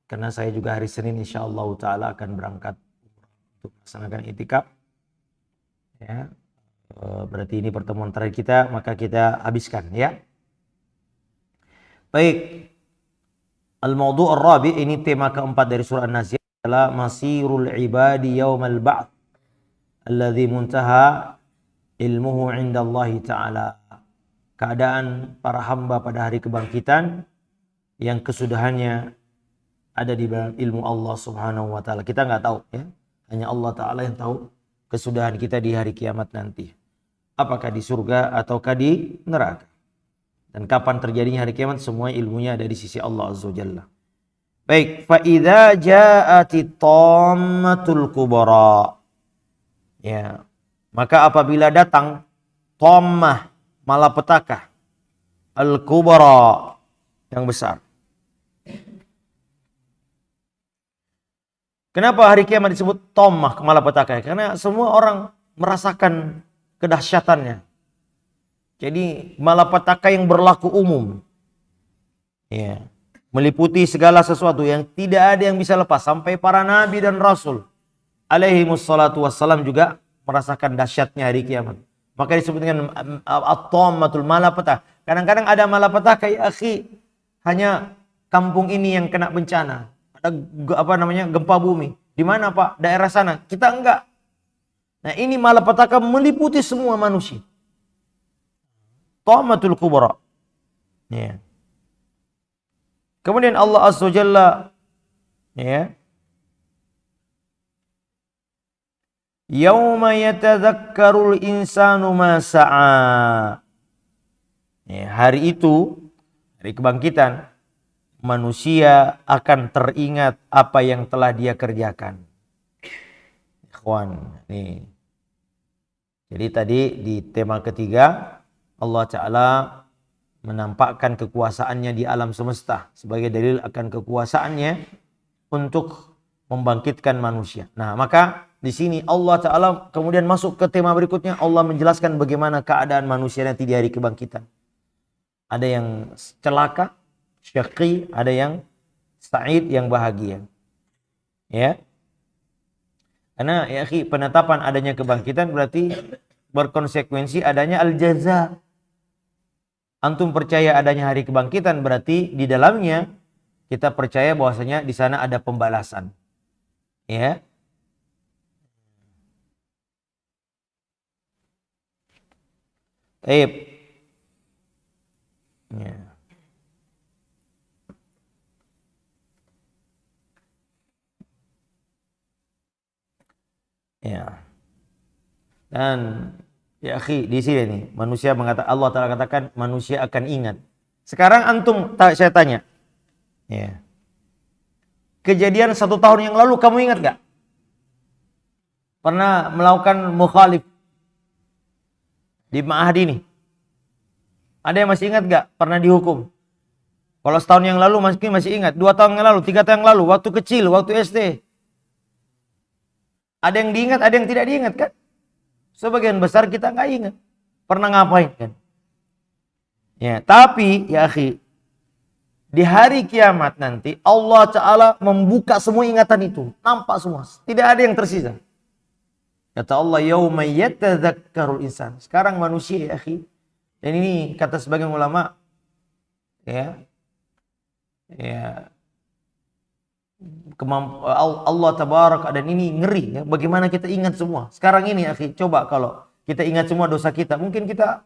Karena saya juga hari Senin insyaallah taala akan berangkat untuk melaksanakan itikaf. Ya. Berarti ini pertemuan terakhir kita, maka kita habiskan ya. Baik. Al-mawdu' ar-rabi', ini tema keempat dari surah An-Nazi'at, adalah masirul ibadi yaumal ba'ts alladzi muntaha ilmuhu 'inda Allah taala. Keadaan para hamba pada hari kebangkitan yang kesudahannya ada di dalam ilmu Allah Subhanahu wa taala. Kita nggak tahu ya. Hanya Allah taala yang tahu kesudahan kita di hari kiamat nanti. Apakah di surga ataukah di neraka. Dan kapan terjadinya hari kiamat, semua ilmunya ada di sisi Allah Azza wa Jalla. Baik, fa idza ja'ati tammatul kubra. Ya. Maka apabila datang tammah, malapetaka, al-kubra, yang besar. Kenapa hari kiamat disebut tammah, malapetaka? Karena semua orang merasakan kedahsyatannya. Jadi malapetaka yang berlaku umum. Ya. Meliputi segala sesuatu yang tidak ada yang bisa lepas. Sampai para nabi dan rasul alaihimussalatu wassalam juga merasakan dahsyatnya hari kiamat. Maka disebut dengan at-tammatul, malapetaka. Kadang-kadang ada malapetaka, ya akhi, hanya kampung ini yang kena bencana. Ada gempa bumi. Di mana Pak? Daerah sana. Kita enggak. Nah, ini malapetaka meliputi semua manusia. Tammatul kubra. Ya. Kemudian Allah Azza wa Jalla, ya, yauma yatadzakkarul insanu ma sa'a. Ya, hari itu, hari kebangkitan, manusia akan teringat apa yang telah dia kerjakan. Ikhwan, nih. Jadi tadi di tema ketiga, Allah Ta'ala menampakkan kekuasaannya di alam semesta sebagai dalil akan kekuasaannya untuk membangkitkan manusia. Nah, maka di sini Allah Ta'ala kemudian masuk ke tema berikutnya. Allah menjelaskan bagaimana keadaan manusia nanti di hari kebangkitan. Ada yang celaka, syaqi, ada yang sa'id, yang bahagia. Ya. Karena ya akhi, penetapan adanya kebangkitan berarti berkonsekuensi adanya al-jaza. Antum percaya adanya hari kebangkitan berarti di dalamnya kita percaya bahwasanya di sana ada pembalasan. Ya. Baik. Ya. Ya. Dan ya akhi, di sini nih manusia mengatakan, Allah Ta'ala katakan manusia akan ingat. Sekarang antum, saya tanya, ya, kejadian 1 tahun yang lalu kamu ingat gak? Pernah melakukan mukhalif di Ma'had ini? Ada yang masih ingat gak? Pernah dihukum? Kalau setahun yang lalu mungkin masih ingat, 2 tahun yang lalu, 3 tahun yang lalu, waktu kecil, waktu SD. Ada yang diingat, ada yang tidak diingat kan? Sebagian besar kita nggak ingat pernah ngapain kan. Ya, tapi ya akhi, di hari kiamat nanti Allah Ta'ala membuka semua ingatan itu, nampak semua, tidak ada yang tersisa. Kata Allah, yauma yatadzakkarul insan. Sekarang manusia ya akhi, dan ini kata sebagian ulama, ya Allah Tabaraka, dan ini ngeri ya, bagaimana kita ingat semua. Sekarang ini akhi, coba kalau kita ingat semua dosa kita, mungkin kita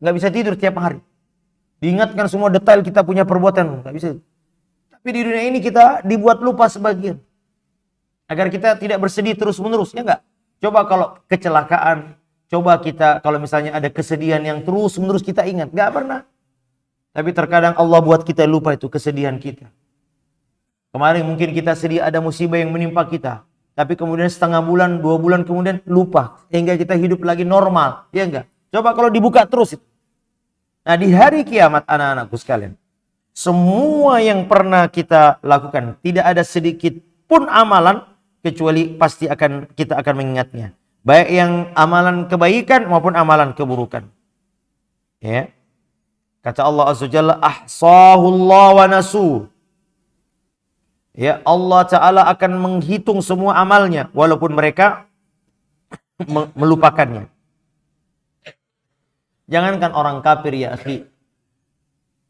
nggak bisa tidur tiap hari. Diingatkan semua detail kita punya perbuatan, nggak bisa. Tapi di dunia ini kita dibuat lupa sebagian, agar kita tidak bersedih terus menerus, ya nggak? Coba kalau kecelakaan, coba kita kalau misalnya ada kesedihan yang terus menerus kita ingat, nggak pernah. Tapi terkadang Allah buat kita lupa itu kesedihan kita. Kemarin mungkin kita sedih ada musibah yang menimpa kita. Tapi kemudian setengah bulan, 2 bulan kemudian lupa. Hingga kita hidup lagi normal. Ya enggak? Coba kalau dibuka terus itu. Nah, di hari kiamat anak-anakku sekalian, semua yang pernah kita lakukan, tidak ada sedikit pun amalan, kecuali pasti kita akan mengingatnya. Baik yang amalan kebaikan maupun amalan keburukan. Ya. Kata Allah Azza wa Jalla, ahsahullah wa nasu. Ya, Allah Ta'ala akan menghitung semua amalnya walaupun mereka melupakannya. Jangankan orang kafir ya akhi,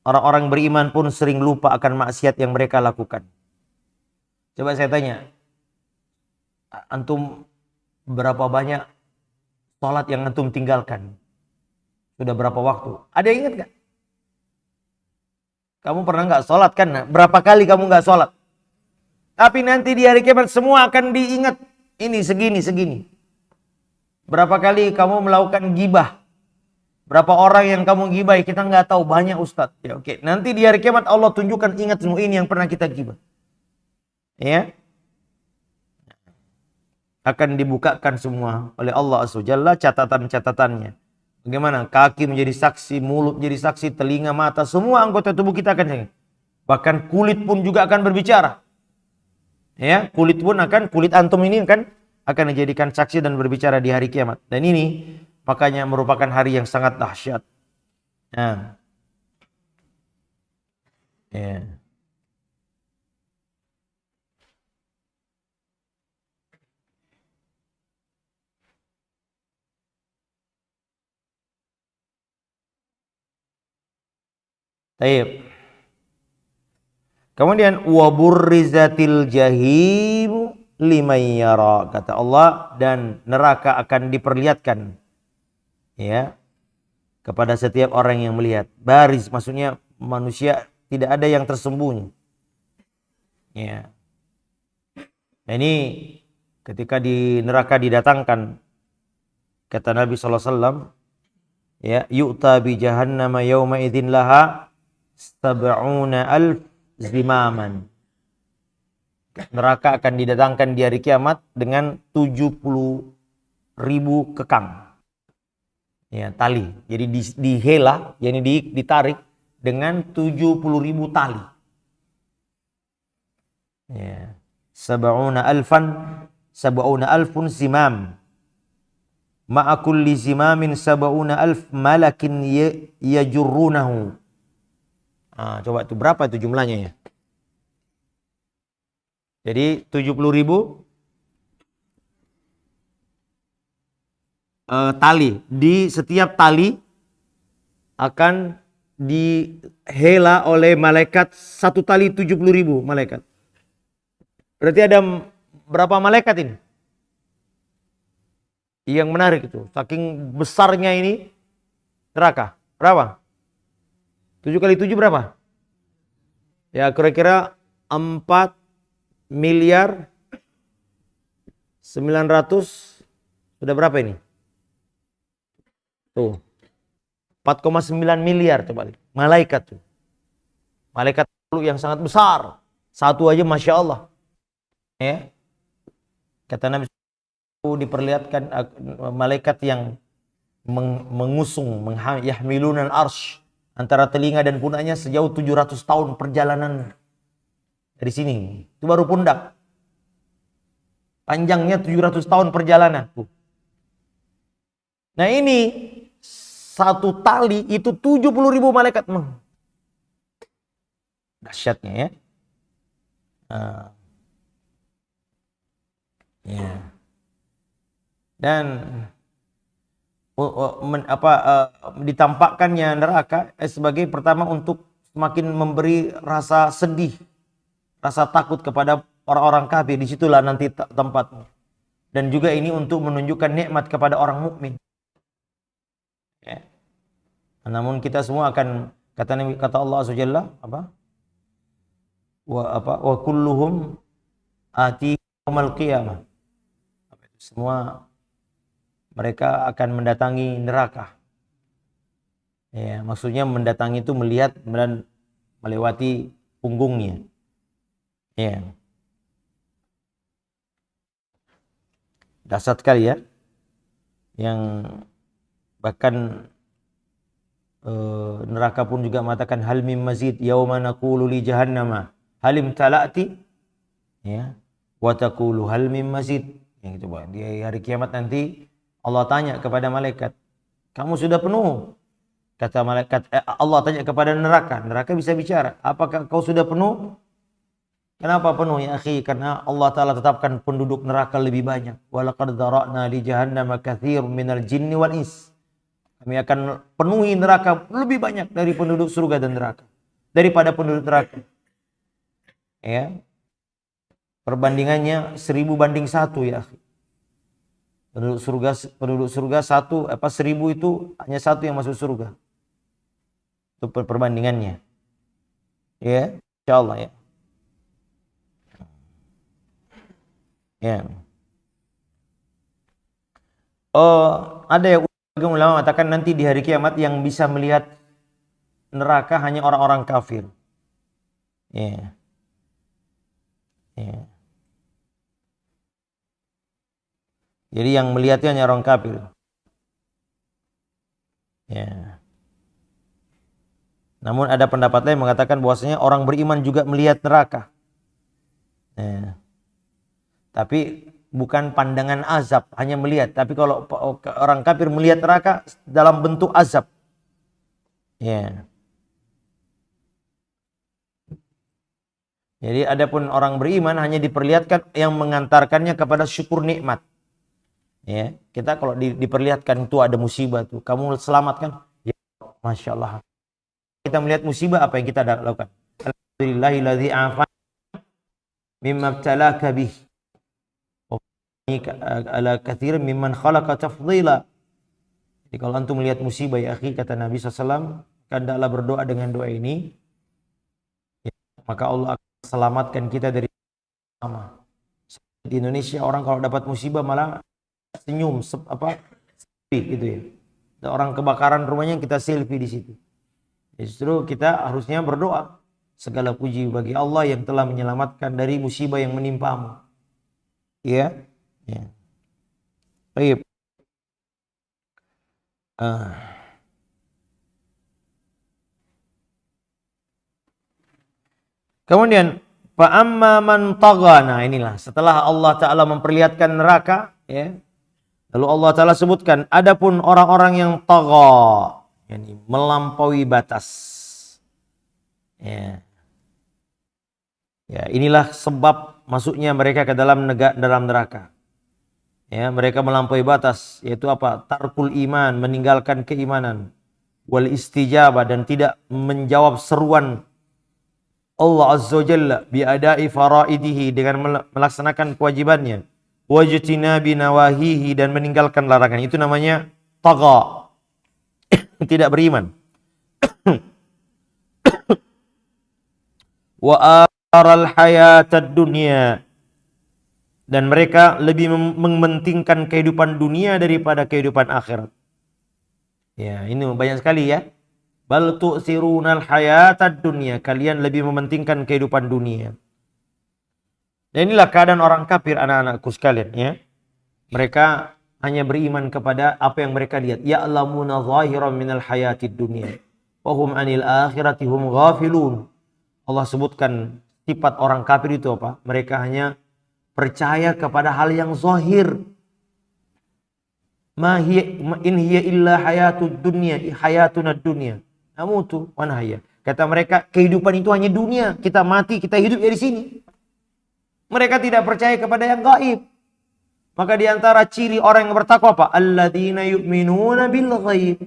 orang-orang beriman pun sering lupa akan maksiat yang mereka lakukan. Coba saya tanya, antum berapa banyak sholat yang antum tinggalkan? Sudah berapa waktu? Ada yang ingat gak? Kamu pernah gak sholat kan? Nah, berapa kali kamu gak sholat? Tapi nanti di hari kiamat semua akan diingat. Ini segini. Berapa kali kamu melakukan gibah? Berapa orang yang kamu gibai? Kita nggak tahu, banyak Ustadz. Ya, oke. Nanti di hari kiamat Allah tunjukkan, ingat semua ini yang pernah kita gibah. Ya. Akan dibukakan semua oleh Allah SWT catatan-catatannya. Bagaimana? Kaki menjadi saksi, mulut menjadi saksi, telinga, mata, semua anggota tubuh kita akan jadi. Bahkan kulit pun juga akan berbicara. Ya, kulit pun kulit antum ini akan dijadikan saksi dan berbicara di hari kiamat. Dan ini makanya merupakan hari yang sangat dahsyat. Nah, ya. Baik. Kemudian waburrizatil jahim liman yara, kata Allah, dan neraka akan diperlihatkan ya kepada setiap orang yang melihat. Baris maksudnya manusia tidak ada yang tersembunyi. Ya. Nah, ini ketika di neraka didatangkan, kata Nabi sallallahu alaihi wasallam, ya, yu'ta bi jahannama yauma idzin laha sab'una alf zimaman. Neraka akan didatangkan di hari kiamat dengan 70.000 kekang. Ya, tali. Jadi dihela, yakni ditarik dengan 70.000 tali. Ya. Sab'una alfun zimam. Ma'a kulli zimamin sab'una alf malakin yajurrunahu. Coba itu berapa itu jumlahnya ya? Jadi 70.000 tali. Di setiap tali akan dihela oleh malaikat, satu tali 70.000 malaikat. Berarti ada berapa malaikat ini? Yang menarik itu, saking besarnya ini neraka. Berapa? 7 kali 7 berapa? Ya kira-kira 4 miliar 900, sudah berapa ini? Tuh. 4,9 miliar coba. Malaikat tuh. Malaikat yang sangat besar. Satu aja Masya Allah. Ya. Kata Nabi diperlihatkan malaikat yang mengusung, yahmilunal arsh, antara telinga dan pundaknya sejauh 700 tahun perjalanan dari sini. Itu baru pundak. Panjangnya 700 tahun perjalanan. Nah ini satu tali itu 70.000 malaikat. Dahsyatnya ya. Ya. Dan ditampakkannya neraka sebagai pertama untuk semakin memberi rasa sedih, rasa takut kepada orang-orang kafir. Disitulah nanti tempatnya. Dan juga ini untuk menunjukkan nikmat kepada orang mukmin. Ya. Namun kita semua akan kata Allah Azza Jalla wa kulluhum ati yaumal qiyamah. Semua mereka akan mendatangi neraka. Ya, maksudnya mendatangi itu melihat dan melewati punggungnya. Ya. Dahsyat sekali ya. Yang bahkan neraka pun juga mengatakan hal mim mazid yauma naqulu li jahannama halim talati, ya, wa taqulu hal mim mazid. Yang itu di hari kiamat nanti Allah tanya kepada malaikat, kamu sudah penuh? Kata malaikat, Allah tanya kepada neraka, neraka bisa bicara, apakah kau sudah penuh? Kenapa penuh ya akhi? Karena Allah Ta'ala tetapkan penduduk neraka lebih banyak. Walaqad dzara'na li jahannama katsirun minal jinni wal ins. Kami akan penuhi neraka lebih banyak dari penduduk surga dan neraka, daripada penduduk neraka. Ya. Perbandingannya 1000 banding 1 ya akhi. Penduduk surga 1000 itu hanya 1 yang masuk surga. Itu perbandingannya. Ya, insyaallah ya. Ya. Ada yang ulama mengatakan nanti di hari kiamat yang bisa melihat neraka hanya orang-orang kafir. Ya. Ya. Jadi yang melihatnya hanya orang kafir. Ya. Namun ada pendapat lain mengatakan bahwasanya orang beriman juga melihat neraka. Ya. Tapi bukan pandangan azab, hanya melihat. Tapi kalau orang kafir melihat neraka dalam bentuk azab. Ya. Jadi adapun orang beriman hanya diperlihatkan yang mengantarkannya kepada syukur nikmat. Ya, kita kalau diperlihatkan itu ada musibah tuh, kamu selamatkan, ya, masya Allah. Kita melihat musibah, apa yang kita lakukan? Alhamdulillahilladzi afani mimma ibtalaka bih ala katsirin mimman khalaqa tafdhila. Jadi kalau antum melihat musibah ya akhi, kata Nabi SAW, hendaklah berdoa dengan doa ini, ya, maka Allah akan selamatkan kita dari sama. Di Indonesia orang kalau dapat musibah malah senyum, selfie gitu ya. Ada orang kebakaran rumahnya, kita selfie di situ. Justru kita harusnya berdoa, segala puji bagi Allah yang telah menyelamatkan dari musibah yang menimpamu. Ya. Ya. Baik. Kemudian fa'amma man tagha. Nah, inilah setelah Allah Ta'ala memperlihatkan neraka, ya. Lalu Allah Ta'ala sebutkan, adapun orang-orang yang tagha, yani melampaui batas. Ya. Ya, inilah sebab masuknya mereka ke dalam neraka. Ya, mereka melampaui batas, yaitu apa? Tarkul iman, meninggalkan keimanan. Wal istijabah, dan tidak menjawab seruan Allah Azza wa Jalla bi'ada'i faraidihi, dengan melaksanakan kewajibannya. Wajtinabi nawahihi, dan meninggalkan larangan. Itu namanya tagha. Tidak beriman. Wa aral hayatad dunya, dan mereka lebih mementingkan kehidupan dunia daripada kehidupan akhirat. Ya, ini banyak sekali ya. Bal tu'sirunal hayatad dunya, kalian lebih mementingkan kehidupan dunia. Dan inilah keadaan orang kafir, anak-anakku sekalian ya. Mereka hanya beriman kepada apa yang mereka lihat. Ya'lamuna zahiran minal hayatid dunya wa hum 'anil akhirati hum ghafilun. Allah sebutkan sifat orang kafir itu apa? Mereka hanya percaya kepada hal yang zahir. Ma hiya in hiya illa hayatud dunya, hayatuna dunya. Namutu wa nahya. Kata mereka, kehidupan itu hanya dunia, kita mati, kita hidup dari sini. Mereka tidak percaya kepada yang gaib. Maka di antara ciri orang yang bertakwa apa? Alladzina yu'minuna bil ghaib.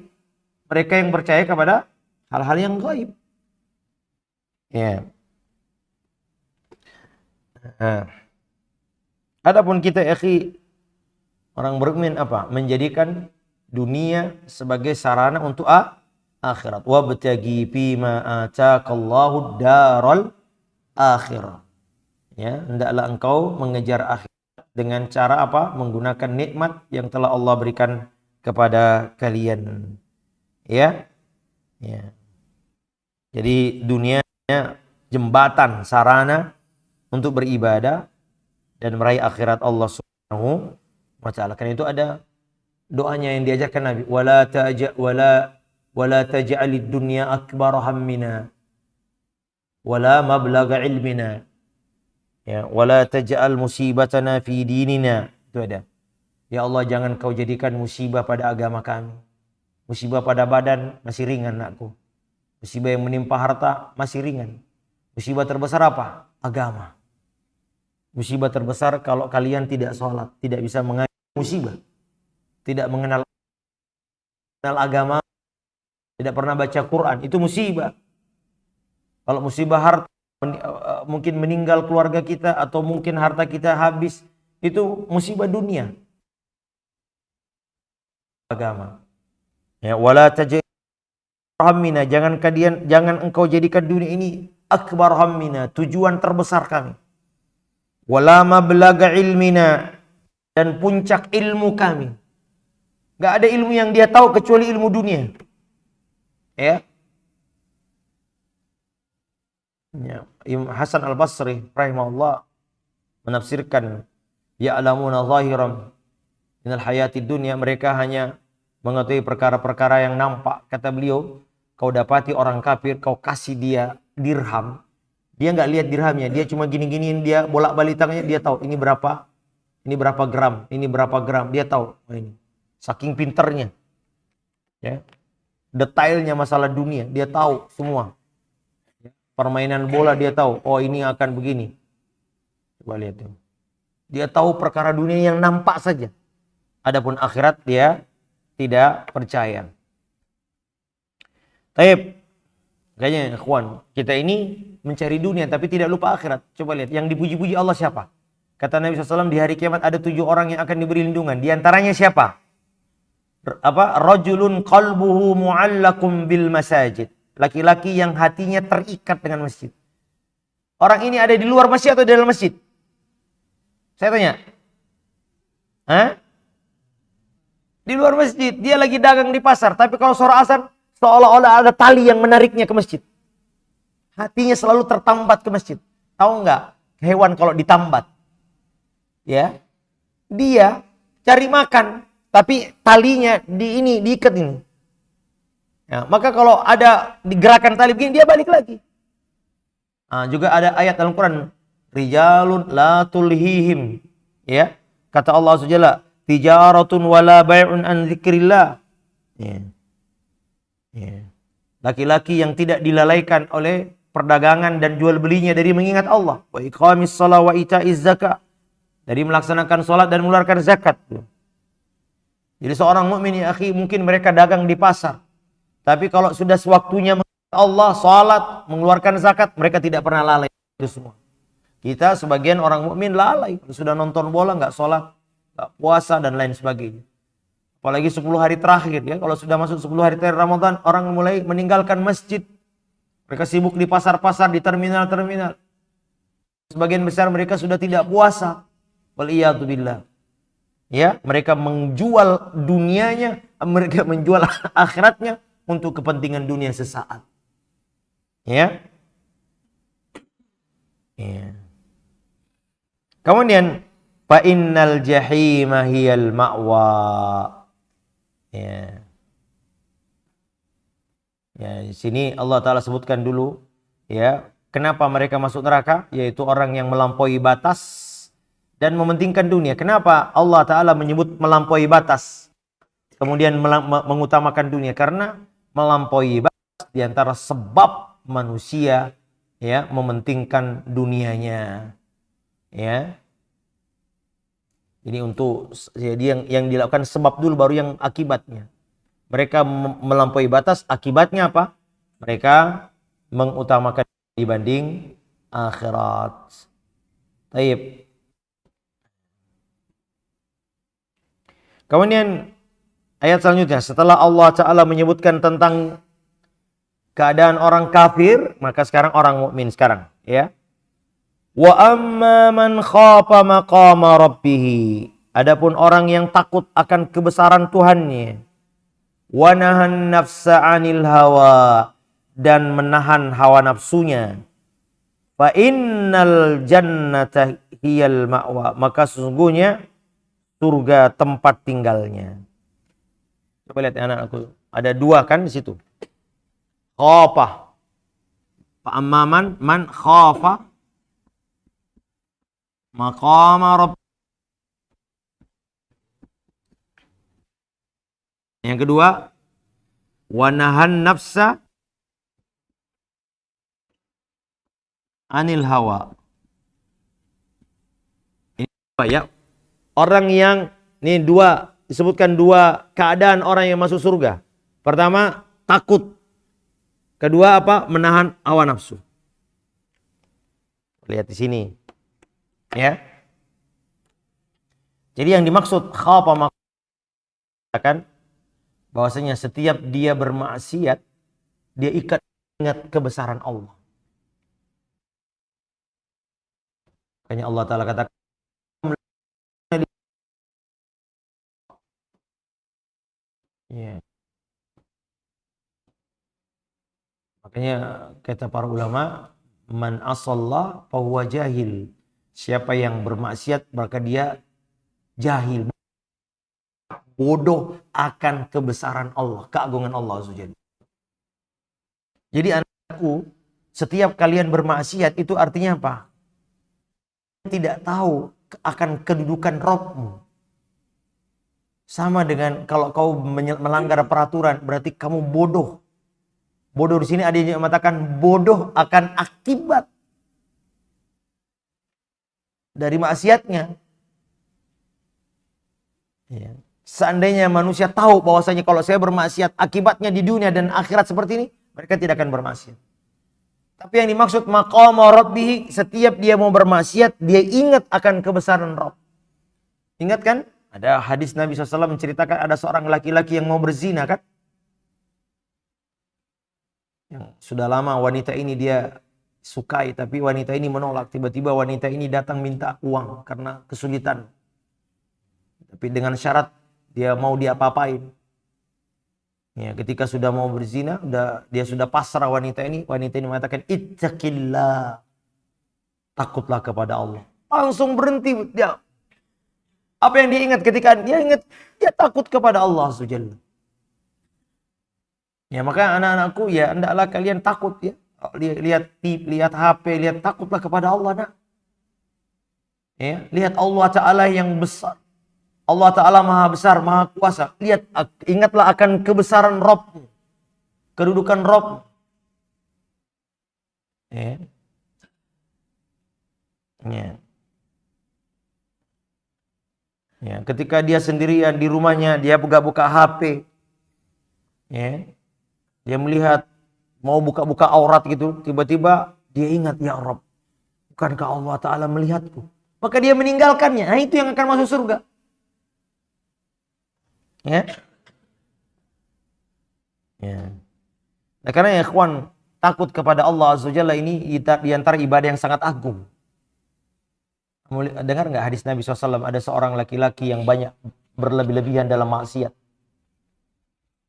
Mereka yang percaya kepada hal-hal yang gaib. Ya. Adapun kita akhi, orang beriman apa? Menjadikan dunia sebagai sarana untuk akhirat. Wabtagi fima ataqallahu daral akhirah. Ya, hendaklah engkau mengejar akhirat dengan cara apa? Menggunakan nikmat yang telah Allah berikan kepada kalian. Ya. Ya. Jadi dunia jembatan, sarana untuk beribadah dan meraih akhirat Allah Subhanahu wa ta'ala. Karena itu ada doanya yang diajarkan Nabi, wala taj'alid dunya akbar hammina wala mablagha ilmina, ya, wala taj'al musibatana fi dinina. Itu ada. Ya Allah, jangan kau jadikan musibah pada agama kami. Musibah pada badan masih ringan, nakku. Musibah yang menimpa harta masih ringan. Musibah terbesar apa? Agama. Musibah terbesar kalau kalian tidak sholat, tidak bisa mengaji musibah, tidak mengenal agama, tidak pernah baca Quran, itu musibah. Kalau musibah harta, mungkin meninggal keluarga kita, atau mungkin harta kita habis, itu musibah dunia. Agama. Ya, wala taj'al hammina, jangan engkau jadikan dunia ini akbar hammina, tujuan terbesar kami. Wala mablagha ilmina, dan puncak ilmu kami. Nggak ada ilmu yang dia tahu kecuali ilmu dunia. Ya. Ya. Imam Hasan Al-Basri rahimahullah menafsirkan ya'lamuna zahiran minal hayati dunia, mereka hanya mengetahui perkara-perkara yang nampak. Kata beliau, kau dapati orang kafir, kau kasih dia dirham, dia nggak lihat dirhamnya, dia cuma gini-giniin, dia bolak-balik tangannya, dia tahu ini berapa gram, ini berapa gram, dia tahu. Oh, ini saking pinternya, ya, detailnya masalah dunia dia tahu semua. Permainan bola dia tahu, oh ini akan begini. Coba lihat tuh, dia tahu perkara dunia yang nampak saja. Adapun akhirat dia tidak percaya. Taib, kayaknya ikhwan, kita ini mencari dunia tapi tidak lupa akhirat. Coba lihat, yang dipuji-puji Allah siapa? Kata Nabi SAW, di hari kiamat ada 7 orang yang akan diberi lindungan. Di antaranya siapa? Rajulun qalbuhu mu'allakum bil masajid. Laki-laki yang hatinya terikat dengan masjid. Orang ini ada di luar masjid atau di dalam masjid? Saya tanya. Hah? Di luar masjid. Dia lagi dagang di pasar. Tapi kalau suara azan, seolah-olah ada tali yang menariknya ke masjid. Hatinya selalu tertambat ke masjid. Tahu nggak? Hewan kalau ditambat, ya, dia cari makan, tapi talinya diikat ini. Ya, maka kalau ada digerakkan tali begini, dia balik lagi. Nah, juga ada ayat dalam Quran, rijalun la tulhihim, ya, kata Allah SWT, tijaratun wala bai'un an dzikrillah. Ya. Ya. Laki-laki yang tidak dilalaikan oleh perdagangan dan jual belinya dari mengingat Allah. Wa iqamis shalah wa ita'iz zakat. Dari melaksanakan sholat dan mengeluarkan zakat. Jadi seorang mukmin, ya akhi, mungkin mereka dagang di pasar, tapi kalau sudah sewaktunya Allah, sholat, mengeluarkan zakat, mereka tidak pernah lalai itu semua. Kita sebagian orang mukmin lalai, sudah nonton bola nggak sholat, nggak puasa dan lain sebagainya. Apalagi 10 hari terakhir, ya, kalau sudah masuk 10 hari terakhir Ramadan, orang mulai meninggalkan masjid. Mereka sibuk di pasar-pasar, di terminal-terminal. Sebagian besar mereka sudah tidak puasa. Waliyatubillah. Ya, mereka menjual dunianya, mereka menjual akhiratnya untuk kepentingan dunia sesaat. Ya. Ya. Kemudian fa innal jahima hiyal ma'wa. Ya. Ya, di sini Allah Ta'ala sebutkan dulu, ya, kenapa mereka masuk neraka, yaitu orang yang melampaui batas dan mementingkan dunia. Kenapa Allah Ta'ala menyebut melampaui batas, kemudian mengutamakan dunia? Karena melampaui batas diantara sebab manusia, ya, mementingkan dunianya. Ya. Jadi untuk jadi yang dilakukan sebab dulu, baru yang akibatnya. Mereka melampaui batas, akibatnya apa? Mereka mengutamakan dibanding akhirat. Taib. Kemudian ayat selanjutnya, setelah Allah Ta'ala menyebutkan tentang keadaan orang kafir, maka sekarang orang mukmin sekarang, ya. Wa amma man khafa maqama rabbih. Adapun orang yang takut akan kebesaran Tuhannya, wa nahan nafsa 'anil hawa, dan menahan hawa nafsunya, fa innal jannata hiyal ma'wa, maka sesungguhnya surga tempat tinggalnya. Coba lihat ya, anak aku, ada 2 kan di situ. Khafa. Fa amman man khafa maqama rabb. Yang kedua, wanahan nafsa anil hawa. Ini apa ya? Orang yang, ini disebutkan 2 keadaan orang yang masuk surga. Pertama, takut. Kedua apa? Menahan hawa nafsu. Lihat di sini. Ya. Jadi yang dimaksud khafa maqam, bahwasanya setiap dia bermaksiat, dia ingat kebesaran Allah. Makanya Allah Ta'ala katakan, Ya. Makanya kata para ulama, man asallah fahuwa jahil. Siapa yang bermaksiat maka dia jahil, bodoh akan kebesaran Allah, keagungan Allah SWT. Jadi anakku, setiap kalian bermaksiat itu artinya apa? Tidak tahu akan kedudukan Rabbmu. Sama dengan kalau kau melanggar peraturan, berarti kamu bodoh. Bodoh di sini ada yang mengatakan bodoh akan akibat dari maksiatnya. Ya. Seandainya manusia tahu bahwasanya kalau saya bermaksiat akibatnya di dunia dan akhirat seperti ini, mereka tidak akan bermaksiat. Tapi yang dimaksud maqama rabbih, setiap dia mau bermaksiat, dia ingat akan kebesaran Rabb. Ingat kan? Ada hadis Nabi SAW menceritakan ada seorang laki-laki yang mau berzina kan? Yang sudah lama wanita ini dia sukai, tapi wanita ini menolak. Tiba-tiba wanita ini datang minta uang karena kesulitan. Tapi dengan syarat dia mau diapa-apain. Ya, ketika sudah mau berzina, dia sudah pasrah wanita ini mengatakan ittaqillah. Takutlah kepada Allah. Langsung berhenti dia. Apa yang dia ingat ketika dia ingat dia takut kepada Allah Subhanahu. Ya, maka anak-anakku ya hendaklah kalian takut ya. Lihat TV, lihat HP, lihat takutlah kepada Allah, nak. Ya, lihat Allah Ta'ala yang besar. Allah Ta'ala maha besar, maha kuasa. Lihat, ingatlah akan kebesaran Rabb. Kedudukan Rabb. Ya. Ya. Ya, ketika dia sendirian di rumahnya, dia buka-buka HP. Ya. Dia melihat mau buka-buka aurat gitu, tiba-tiba dia ingat, ya Rabb, bukankah Allah Ta'ala melihatku? Maka dia meninggalkannya. Nah, itu yang akan masuk surga. Ya. Ya. Nah, karena ya ikhwan, takut kepada Allah Azza wa Jalla ini di antara ibadah yang sangat agung. Dengar nggak hadis Nabi SAW, ada seorang laki-laki yang banyak berlebih-lebihan dalam maksiat.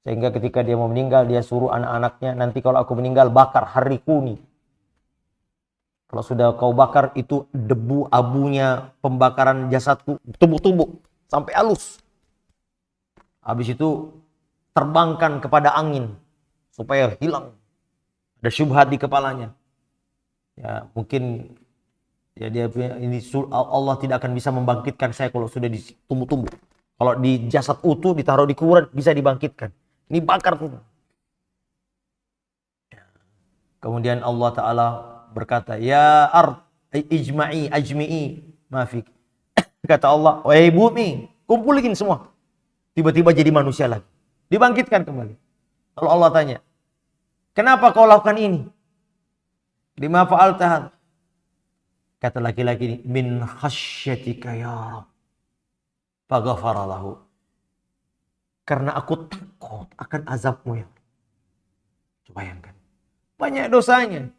Sehingga ketika dia mau meninggal, dia suruh anak-anaknya, nanti kalau aku meninggal, bakar harikuni. Kalau sudah kau bakar, itu debu abunya pembakaran jasadku, tubuh-tubuh, sampai halus. Habis itu, terbangkan kepada angin, supaya hilang. Ada syubhat di kepalanya. Ya, mungkin ya dia ini Allah tidak akan bisa membangkitkan saya kalau sudah ditumbuh-tumbuh. Kalau di jasad utuh ditaruh di kuburan bisa dibangkitkan. Ini bakar tuh. Kemudian Allah Ta'ala berkata, ya ard ajmi'i maafik. Kata Allah, wahai bumi, kumpulin semua. Tiba-tiba jadi manusia lagi. Dibangkitkan kembali. Lalu Allah tanya, kenapa kau lakukan ini? Lima fa'alta. Kata laki-laki ini, min khasyatika ya Rabb. Faghafara lahu. Karena aku takut akan azabmu ya. Coba bayangkan. Banyak dosanya.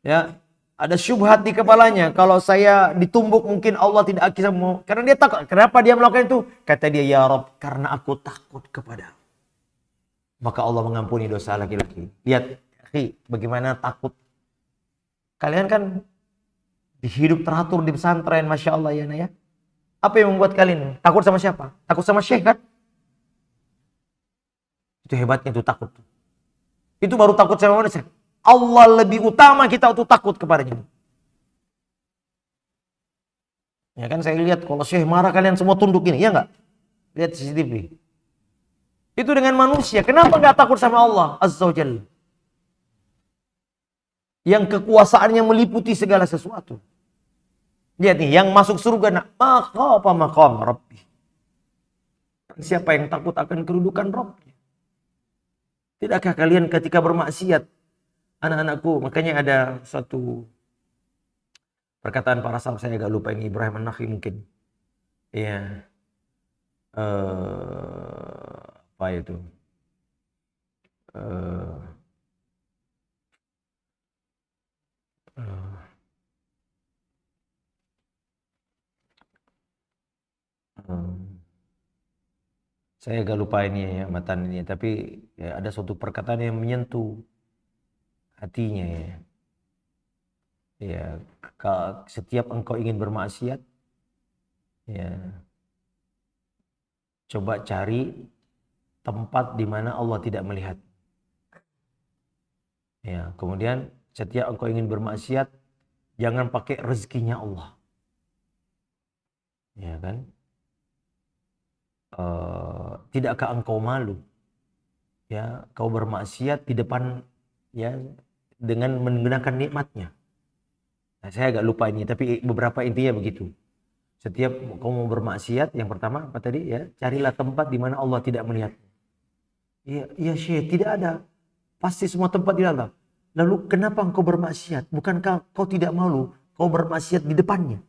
Ya, ada syubhat di kepalanya. Kalau saya ditumbuk mungkin Allah tidak akan mau. Karena dia takut. Kenapa dia melakukan itu? Kata dia, ya Rabb, karena aku takut kepada. Maka Allah mengampuni dosa laki-laki. Lihat, bagaimana takut. Kalian kan hidup teratur di pesantren, Masya Allah ya, Naya. Apa yang membuat kalian takut sama siapa? Takut sama syekh kan? Itu hebatnya itu takut. Itu baru takut sama manusia. Allah lebih utama kita untuk takut kepadanya. Ya kan saya lihat kalau syekh marah kalian semua tunduk ini, ya enggak? Lihat CCTV. Itu dengan manusia. Kenapa enggak takut sama Allah Azza wa Jalla? Yang kekuasaannya meliputi segala sesuatu. Lihat nih, yang masuk surga nak maqam Rabbi. Siapa yang takut akan kedudukan Rabb? Tidakkah kalian ketika bermaksiat, anak-anakku, makanya ada suatu perkataan para salaf, saya agak lupa ini, Ibrahim An-Nakhi mungkin. Iya. Apa itu? Saya agak lupa ini ya matan ini, tapi ya, ada suatu perkataan yang menyentuh hatinya ya. Ya, setiap engkau ingin bermaksiat, ya, coba cari tempat di mana Allah tidak melihat. Ya, kemudian setiap engkau ingin bermaksiat, jangan pakai rezekinya Allah. Ya kan? Tidakkah engkau malu? Ya, kau bermaksiat di depan ya dengan menggunakan nikmatnya. Nah, saya agak lupa ini, tapi beberapa intinya begitu. Setiap kau mau bermaksiat, yang pertama apa tadi ya? Carilah tempat di mana Allah tidak melihat. Iya, iya Syekh, tidak ada. Pasti semua tempat tidak ada. Lalu kenapa engkau bermaksiat? Bukankah kau tidak malu kau bermaksiat di depannya?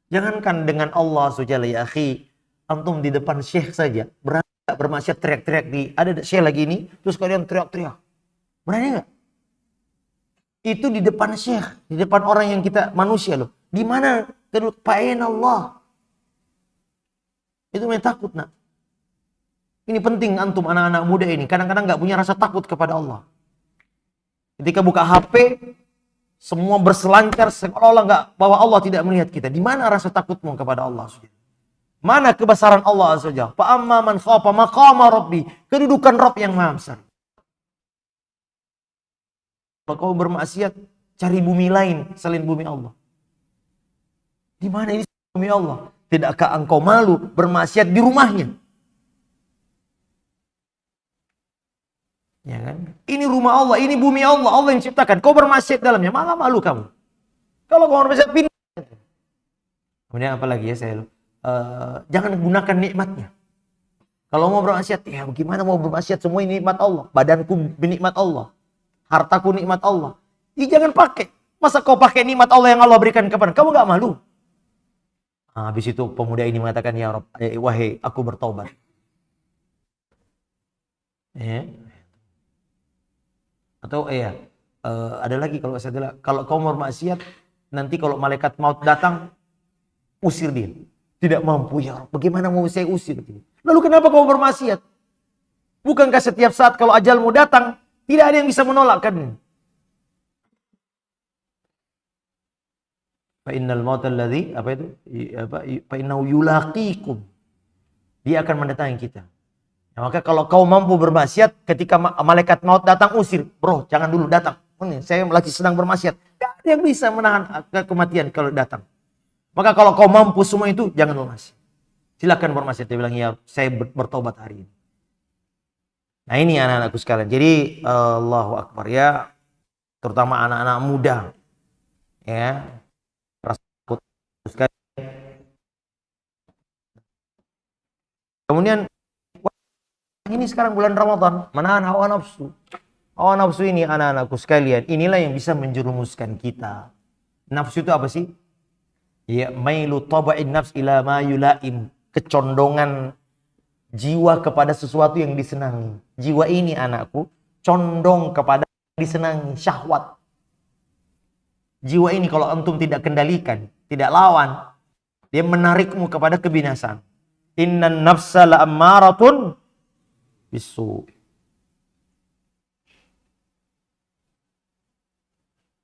Jangankan dengan Allah subhanahu ya akhi, antum di depan Syekh saja berani gak bermaksiat teriak-teriak ada Syekh lagi ini, terus kalian teriak-teriak. Berani nggak? Itu di depan Syekh, di depan orang yang kita manusia loh. Di mana paen Allah? Itu yang takut nak. Ini penting antum anak-anak muda ini kadang-kadang nggak punya rasa takut kepada Allah. Ketika buka HP, semua berselancar seolah-olah nggak bahwa Allah tidak melihat kita. Di mana rasa takutmu kepada Allah? Mana kebesaran Allah saja? Fa amma man khafa maqama rabbi, kedudukan Rabb yang maha besar. Kalau kau bermaksiat, cari bumi lain selain bumi Allah. Di mana ini bumi Allah? Tidakkah engkau malu bermaksiat di rumahnya? Ya kan? Ini rumah Allah, ini bumi Allah, Allah yang ciptakan. Kau bermaksiat dalamnya, malah malu kamu. Kalau kau bermaksiat pindah. Kemudian apa lagi ya saya jangan gunakan nikmatnya. Kalau mau bermaksiat, ya bagaimana mau bermaksiat, semua ini nikmat Allah. Badanku nikmat Allah. Hartaku nikmat Allah. Ya jangan pakai. Masa kau pakai nikmat Allah yang Allah berikan kepada kamu gak malu? Habis itu pemuda ini mengatakan, ya Rabb, wahai aku bertobat. Ya. Atau ada lagi kalau saya bilang, kalau kau bermaksiat, nanti kalau malaikat maut datang, usir dia. Tidak mampu ya Rabb, bagaimana mau saya usir? Lalu kenapa kau bermaksiat? Bukankah setiap saat kalau ajalmu datang, tidak ada yang bisa menolakkan? Fa innal mauta alladzi fa innahu yulaqikum. Dia akan mendatangi kita. Nah, maka kalau kau mampu bermaksiat, ketika malaikat maut datang, usir. Bro, jangan dulu datang. Saya lagi sedang bermaksiat. Tidak ada yang bisa menahan kematian kalau datang. Maka kalau kau mampu semua itu, jangan bermaksiat. Silakan bermaksiat. Dia bilang, ya saya bertobat hari ini. Nah ini anak-anakku sekalian. Jadi Allahu Akbar ya. Terutama anak-anak muda. Ya. Rasa takut sekali. Kemudian ini sekarang bulan Ramadan, menahan hawa nafsu. Hawa nafsu ini anak-anakku sekalian, inilah yang bisa menjerumuskan kita. Nafsu itu apa sih? Ya, mailu taba'in nafs ila ma yulaim. Kecondongan jiwa kepada sesuatu yang disenangi. Jiwa ini anakku condong kepada yang disenangi, syahwat. Jiwa ini kalau antum tidak kendalikan, tidak lawan, dia menarikmu kepada kebinasaan. Innan nafsa la'ammaratun bisu.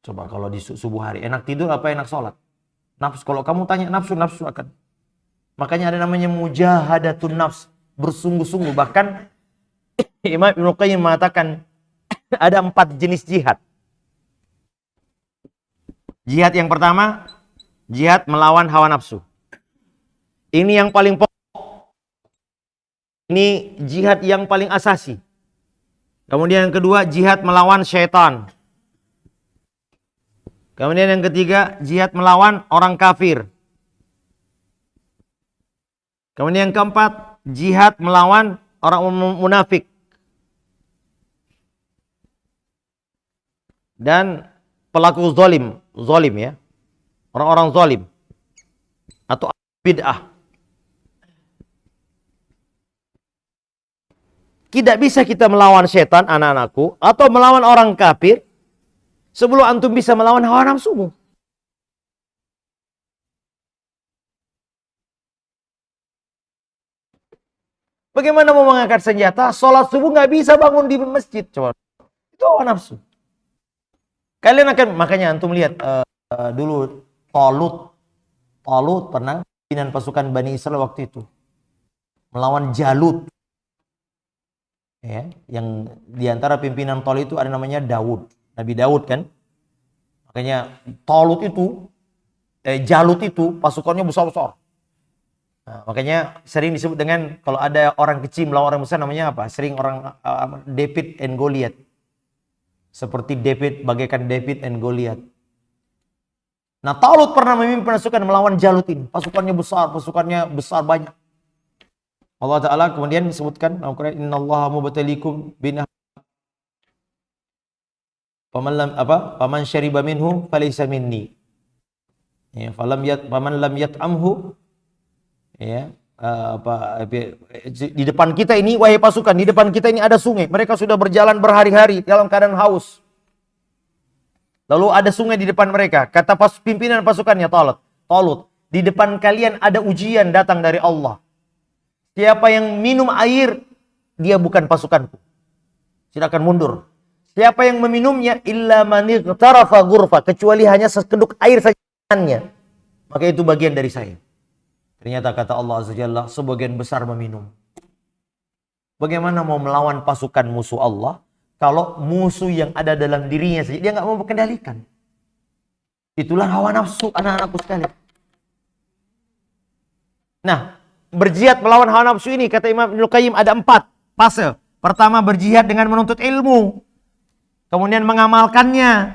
Coba kalau di subuh hari enak tidur apa enak sholat? Nafsu, kalau kamu tanya nafsu akan. Makanya ada namanya mujahadatun nafs, bersungguh-sungguh. Bahkan Imam Ibnu Qayyim mengatakan ada 4 jenis jihad. Jihad yang pertama, jihad melawan hawa nafsu. Ini yang paling pokok. Ini jihad yang paling asasi. Kemudian yang kedua, jihad melawan syaitan. Kemudian yang ketiga, jihad melawan orang kafir. Kemudian yang keempat, jihad melawan orang munafik. Dan pelaku zalim ya. Orang-orang zalim atau bid'ah. Tidak bisa kita melawan setan anak-anakku atau melawan orang kafir sebelum antum bisa melawan hawa nafsumu. Bagaimana mau mengangkat senjata? Sholat subuh nggak bisa bangun di masjid. Coba. Itu hawa nafsu. Kalian akan, makanya antum lihat dulu Talut pernah pimpinan pasukan Bani Israel waktu itu melawan Jalut. Ya, yang diantara pimpinan Talut itu ada namanya Daud, Nabi Daud kan. Makanya Jalut itu pasukannya besar-besar. Nah, makanya sering disebut dengan kalau ada orang kecil melawan orang besar namanya apa? Sering orang David and Goliath. Seperti bagaikan David and Goliath. Nah, Talut pernah memimpin pasukan melawan Jalut ini. Pasukannya besar banyak. Allah Ta'ala kemudian disebutkan Al-Quran, innallaha mubtaliikum binahar faman syariba minhu falaysa minni. Ya, faman lam yat'amhu. Ya, di depan kita ini, wahai pasukan, di depan kita ini ada sungai. Mereka sudah berjalan berhari-hari dalam keadaan haus. Lalu ada sungai di depan mereka. Kata pimpinan pasukannya Talut, di depan kalian ada ujian datang dari Allah. Siapa yang minum air, dia bukan pasukanku. Silakan mundur. Siapa yang meminumnya, illa man ightarafa ghurfa, kecuali hanya sekeduk air saja, maka itu bagian dari saya. Ternyata kata Allah Azza Jalla, sebagian besar meminum. Bagaimana mau melawan pasukan musuh Allah kalau musuh yang ada dalam dirinya saja dia nggak mau mengendalikan? Itulah hawa nafsu, anak-anakku sekalian. Nah, berjihad melawan hawa nafsu ini kata Imam Ibnu Qayyim ada 4 fase. Pertama, berjihad dengan menuntut ilmu, kemudian mengamalkannya,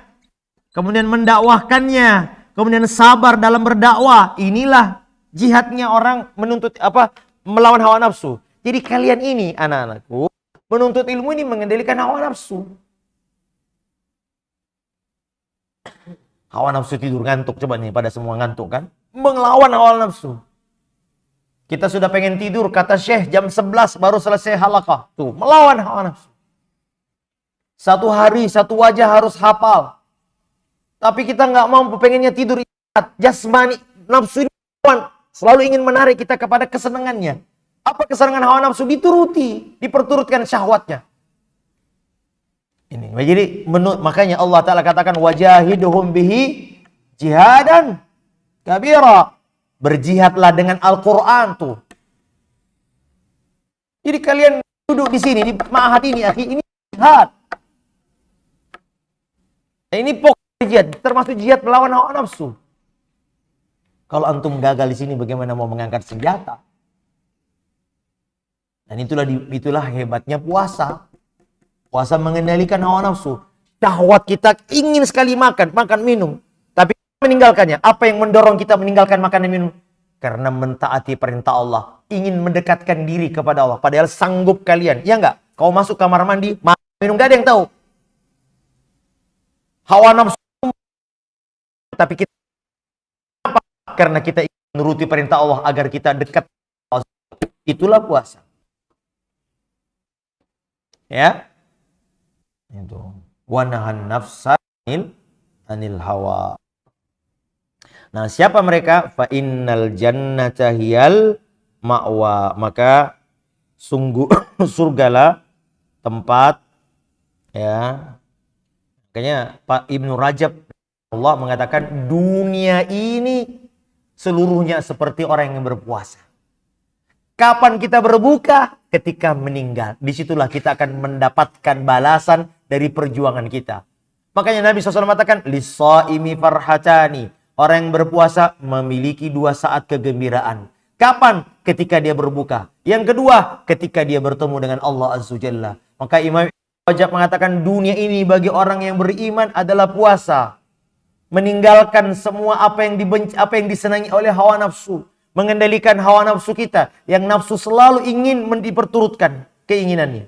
kemudian mendakwahkannya, kemudian sabar dalam berdakwah. Inilah jihadnya orang melawan hawa nafsu. Jadi kalian ini anak-anakku menuntut ilmu ini mengendalikan hawa nafsu. Hawa nafsu tidur ngantuk, coba nih pada semua ngantuk kan? Melawan hawa nafsu. Kita sudah pengen tidur, kata Syekh jam 11 baru selesai halaqah. Tuh, melawan hawa nafsu. Satu hari, satu wajah harus hafal. Tapi kita nggak mampu, pengennya tidur jasmani, nafsu ini selalu ingin menarik kita kepada kesenangannya. Apa kesenangan hawa nafsu? Dituruti, diperturutkan syahwatnya. Ini. Jadi makanya Allah Ta'ala katakan wajahiduhum bihi jihadan kabira. Berjihadlah dengan Al-Quran tuh. Jadi kalian duduk di sini, di ma'had ini, akhi, ini jihad. Ini pokok jihad, termasuk jihad melawan hawa nafsu. Kalau antum gagal di sini, bagaimana mau mengangkat senjata? Dan itulah hebatnya puasa. Puasa mengendalikan hawa nafsu. Syahwat kita ingin sekali makan minum. Tapi meninggalkannya. Apa yang mendorong kita meninggalkan makan dan minum? Karena mentaati perintah Allah. Ingin mendekatkan diri kepada Allah. Padahal sanggup kalian. Ya enggak? Kau masuk kamar mandi, makan, minum, gak ada yang tahu. Hawa nafsu. Tapi kita karena kita ingin menuruti perintah Allah agar kita dekat Allah. Itulah puasa. Ya. Itu. Wa nahan nafsa anil hawa. Nah, siapa mereka? Fa innal jannata hiyal ma'wa. Maka sungguh surgalah tempat, ya. Makanya Pak Ibnu Rajab Allah mengatakan dunia ini seluruhnya seperti orang yang berpuasa. Kapan kita berbuka? Ketika meninggal. Disitulah kita akan mendapatkan balasan dari perjuangan kita. Makanya Nabi SAW mengatakan, Lis-shaimi farhatani. Orang yang berpuasa memiliki 2 saat kegembiraan. Kapan? Ketika dia berbuka. Yang kedua, ketika dia bertemu dengan Allah Azza Jalla. Maka Imam Rajab mengatakan dunia ini bagi orang yang beriman adalah puasa. Meninggalkan semua apa yang dibenci, apa yang disenangi oleh hawa nafsu. Mengendalikan hawa nafsu kita. Yang nafsu selalu ingin diperturutkan keinginannya.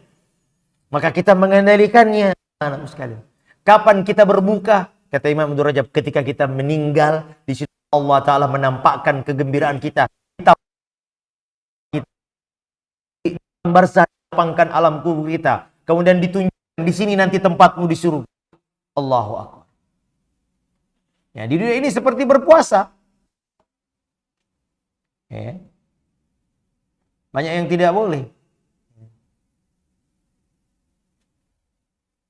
Maka kita mengendalikannya. Anak sekalian. Kapan kita berbuka? Kata Imam Ibnu Rajab, ketika kita meninggal, di situ Allah Ta'ala menampakkan kegembiraan kita. Kita lapangkan alam kubur kita. Kemudian ditunjukkan di sini nanti tempatmu di surga. Allahu Akbar. Ya, di dunia ini seperti berpuasa. Ya. Banyak yang tidak boleh.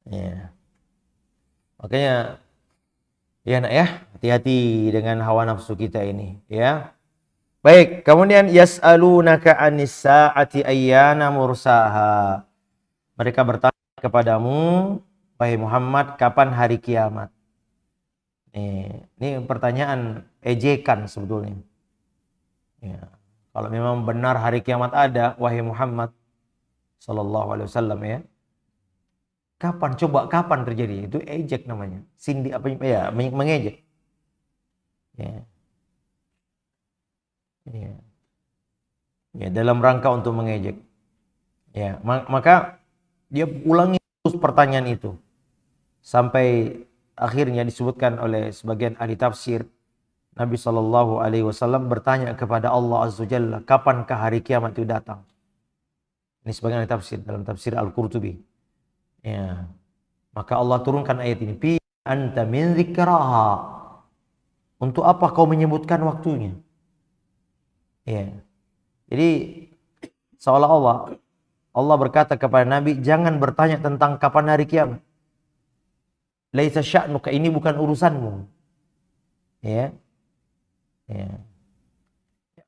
Ya. Makanya ya nak ya, hati-hati dengan hawa nafsu kita ini, ya. Baik, kemudian yas'alunaka 'anis sa'ati ayyana mursaha. Mereka bertanya kepadamu, wahai Muhammad, kapan hari kiamat? Ini pertanyaan ejekan sebetulnya. Ya. Kalau memang benar hari kiamat ada, wahai Muhammad sallallahu alaihi wasallam, ya. Kapan terjadi? Itu ejek namanya. Sindi apa ya, mengejek. Ya. Ya. Ya, dalam rangka untuk mengejek. Ya, maka dia ulangi terus pertanyaan itu sampai akhirnya disebutkan oleh sebagian ahli tafsir, Nabi Shallallahu Alaihi Wasallam bertanya kepada Allah Azza Jalla, kapankah hari kiamat itu datang? Ini sebagian ahli tafsir dalam tafsir Al-Qurtubi. Ya, maka Allah turunkan ayat ini, fi anta min dzikraha. Untuk apa kau menyebutkan waktunya? Ya. Jadi seolah-olah Allah berkata kepada Nabi, jangan bertanya tentang kapan hari kiamat. Laisa sya'nuka, ini bukan urusanmu. Ya. Ya.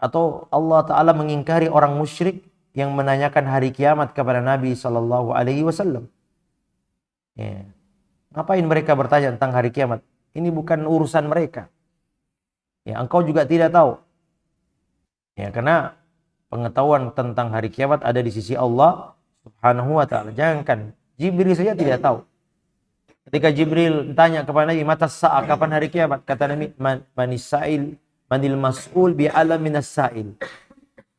Atau Allah Ta'ala mengingkari orang musyrik yang menanyakan hari kiamat kepada Nabi Sallallahu Alaihi Wasallam. Ya. Ngapain mereka bertanya tentang hari kiamat? Ini bukan urusan mereka. Ya, engkau juga tidak tahu. Ya, karena pengetahuan tentang hari kiamat ada di sisi Allah Subhanahu wa Ta'ala. Jangankan Jibril saja tidak tahu. Ketika Jibril tanya kepada Nabi, mata sa'a, kapan hari kiamat? Kata Nabi, manil mas'ul bi'alam minas sa'il.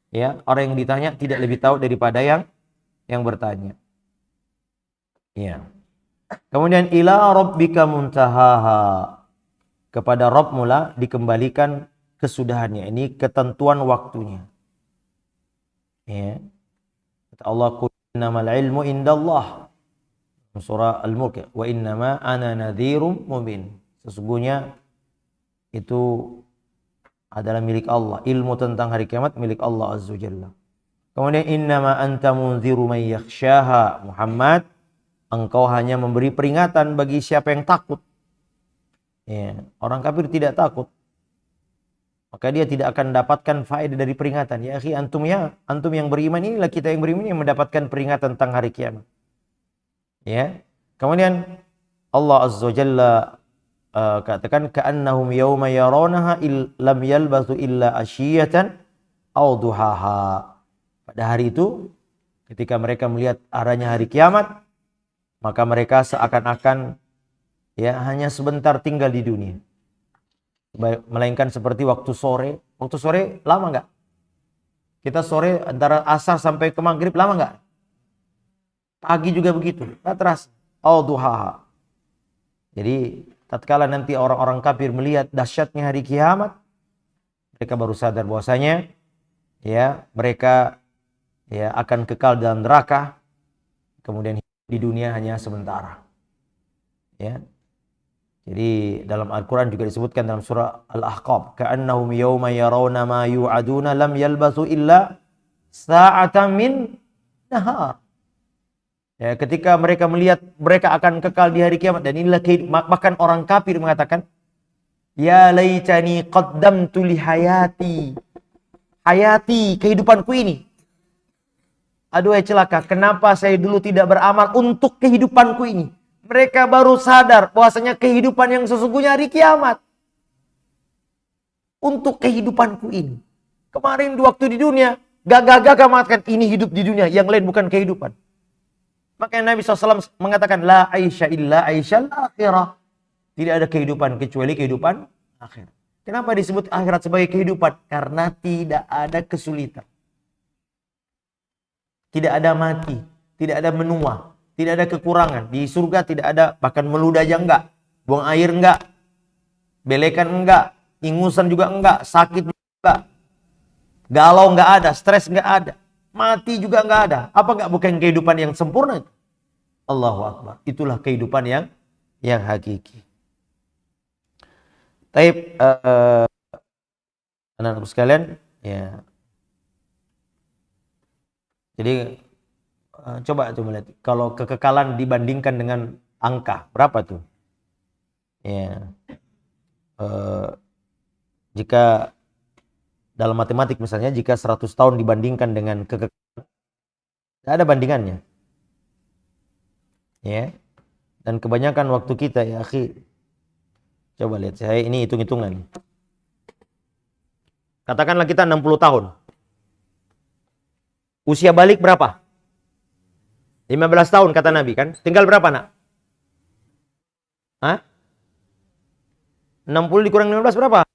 Ya, orang yang ditanya tidak lebih tahu daripada yang bertanya. Ya. Kemudian ila rabbika muntahaha. Kepada Rabb mula dikembalikan kesudahannya. Ini ketentuan waktunya. Ya. Kata Allah, qul innamal ilmu indallah. Surah Al-Mulk, wa innama ana nadhirum mubin. Sesungguhnya itu adalah milik Allah. Ilmu tentang hari kiamat milik Allah Azza wa Jalla. Kemudian innama anta munziru man yakhshaha. Muhammad, engkau hanya memberi peringatan bagi siapa yang takut. Ya, orang kafir tidak takut, maka dia tidak akan mendapatkan faedah dari peringatan. Ya akhi, antum yang beriman, inilah kita yang beriman yang mendapatkan peringatan tentang hari kiamat. Ya. Kemudian Allah Azza wa Jalla katakan ka'annahum yawma yarawnaha lam yalbathu illa asyiyatan aw duhaha. Pada hari itu ketika mereka melihat adanya hari kiamat, maka mereka seakan-akan ya hanya sebentar tinggal di dunia. Melainkan seperti waktu sore. Waktu sore lama enggak? Kita sore antara asar sampai ke maghrib lama enggak? Pagi juga begitu. Tak terasa. Aw duhaha. Jadi tatkala nanti orang-orang kafir melihat dahsyatnya hari kiamat, mereka baru sadar bahwasanya ya mereka ya akan kekal dalam neraka, kemudian di dunia hanya sementara. Ya. Jadi dalam Al-Qur'an juga disebutkan dalam surah Al-Ahqaf, ka'annahum yawma yarawna ma yu'aduna lam yalbathu illa sa'atan min nahar. Ya, ketika mereka melihat mereka akan kekal di hari kiamat, dan inilah bahkan orang kafir mengatakan, ya laitani qaddamtu li hayati. Hayati, kehidupanku ini. Aduh celaka, kenapa saya dulu tidak beramal untuk kehidupanku ini? Mereka baru sadar bahwasanya kehidupan yang sesungguhnya hari kiamat. Untuk kehidupanku ini. Kemarin waktu di dunia, gagah-gagah mengatakan ini hidup di dunia, yang lain bukan kehidupan. Makanya Nabi SAW mengatakan, la aisha illa aishal akhirah. Tidak ada kehidupan kecuali kehidupan akhir. Kenapa disebut akhirat sebagai kehidupan? Karena tidak ada kesulitan. Tidak ada mati, tidak ada menua, tidak ada kekurangan. Di surga tidak ada, bahkan meludah aja enggak, buang air enggak, belekan enggak, ingusan juga enggak, sakit enggak, galau enggak ada, stres enggak ada, mati juga enggak ada. Apa enggak bukan kehidupan yang sempurna itu? Allahu Akbar. Itulah kehidupan yang hakiki. Taib anak-anak sekalian, ya. Jadi coba lihat, kalau kekekalan dibandingkan dengan angka. Berapa tuh? Ya. Jika dalam matematik misalnya, jika 100 tahun dibandingkan dengan kekekalan, tidak ada bandingannya. Ya. Dan kebanyakan waktu kita, ya akhi, coba lihat, saya ini hitung-hitungan. Katakanlah kita 60 tahun. Usia balik berapa? 15 tahun kata Nabi kan? Tinggal berapa nak? Hah? 60 dikurang 15 berapa?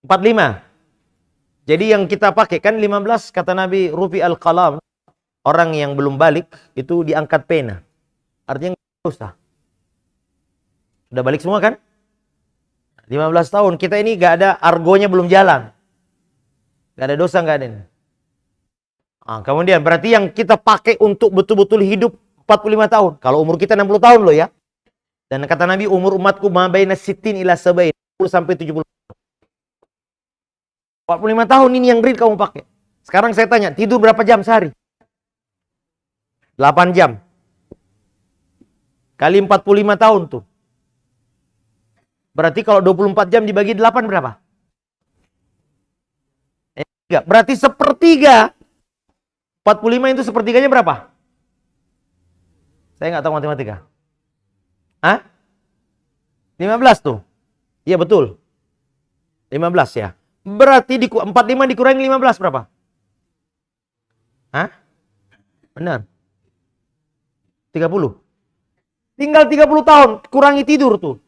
45. Jadi yang kita pakai kan 15 kata Nabi, rufi al-qalam. Orang yang belum balik itu diangkat pena. Artinya nggak usah. Sudah balik semua kan? 15 tahun. Kita ini gak ada, argonya belum jalan. Gak ada dosa, gak ada ini. Nah, kemudian berarti yang kita pakai untuk betul-betul hidup 45 tahun. Kalau umur kita 60 tahun loh ya. Dan kata Nabi, umur umatku ma baina sittin ila sabain, 60 sampai 70. 45 tahun ini yang real kamu pakai. Sekarang saya tanya, tidur berapa jam sehari? 8 jam. Kali 45 tahun tuh. Berarti kalau 24 jam dibagi 8 berapa? Berarti sepertiga. 45 itu sepertiganya berapa? Saya nggak tahu matematika. Hah? 15 tuh. Iya betul. 15 ya. Berarti 45 dikurangi 15 berapa? Hah? Benar. 30. Tinggal 30 tahun. Kurangi tidur tuh.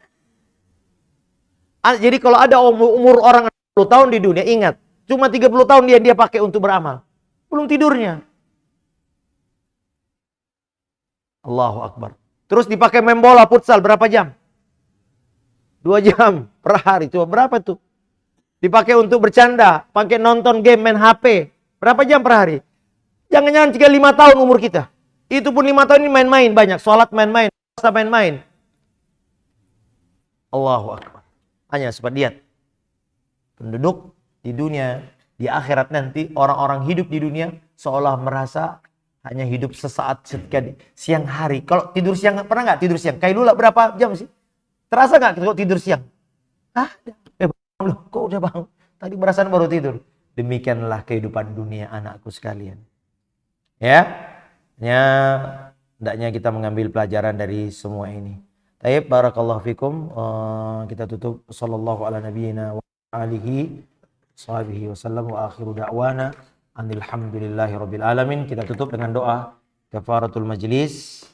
Jadi kalau ada umur orang 60 tahun di dunia, ingat. Cuma 30 tahun dia pakai untuk beramal. Belum tidurnya. Allahu Akbar. Terus dipakai main bola futsal berapa jam? 2 jam per hari. Coba berapa tuh? Dipakai untuk bercanda, pakai nonton game, main HP. Berapa jam per hari? Jangan-jangan 5 tahun umur kita. Itu pun 5 tahun ini main-main banyak. Sholat main-main, puasa main-main. Allahu Akbar. Hanya sempat lihat. Penduduk di dunia, di akhirat nanti, orang-orang hidup di dunia seolah merasa hanya hidup sesaat ketika siang hari. Kalau tidur siang, pernah nggak tidur siang? Kailula berapa jam sih? Terasa nggak kalau tidur siang? Bangun loh, kok udah bangun? Tadi perasaan baru tidur. Demikianlah kehidupan dunia anakku sekalian. Ya, hendaknya kita mengambil pelajaran dari semua ini. Taib, barakallahu fikum. Kita tutup. Sallallahu ala nabiyyina wa alihi sahbihi wasallam wa akhiru da'wana alhamdulillahi rabbil alamin. Kita tutup dengan doa kafaratul majlis.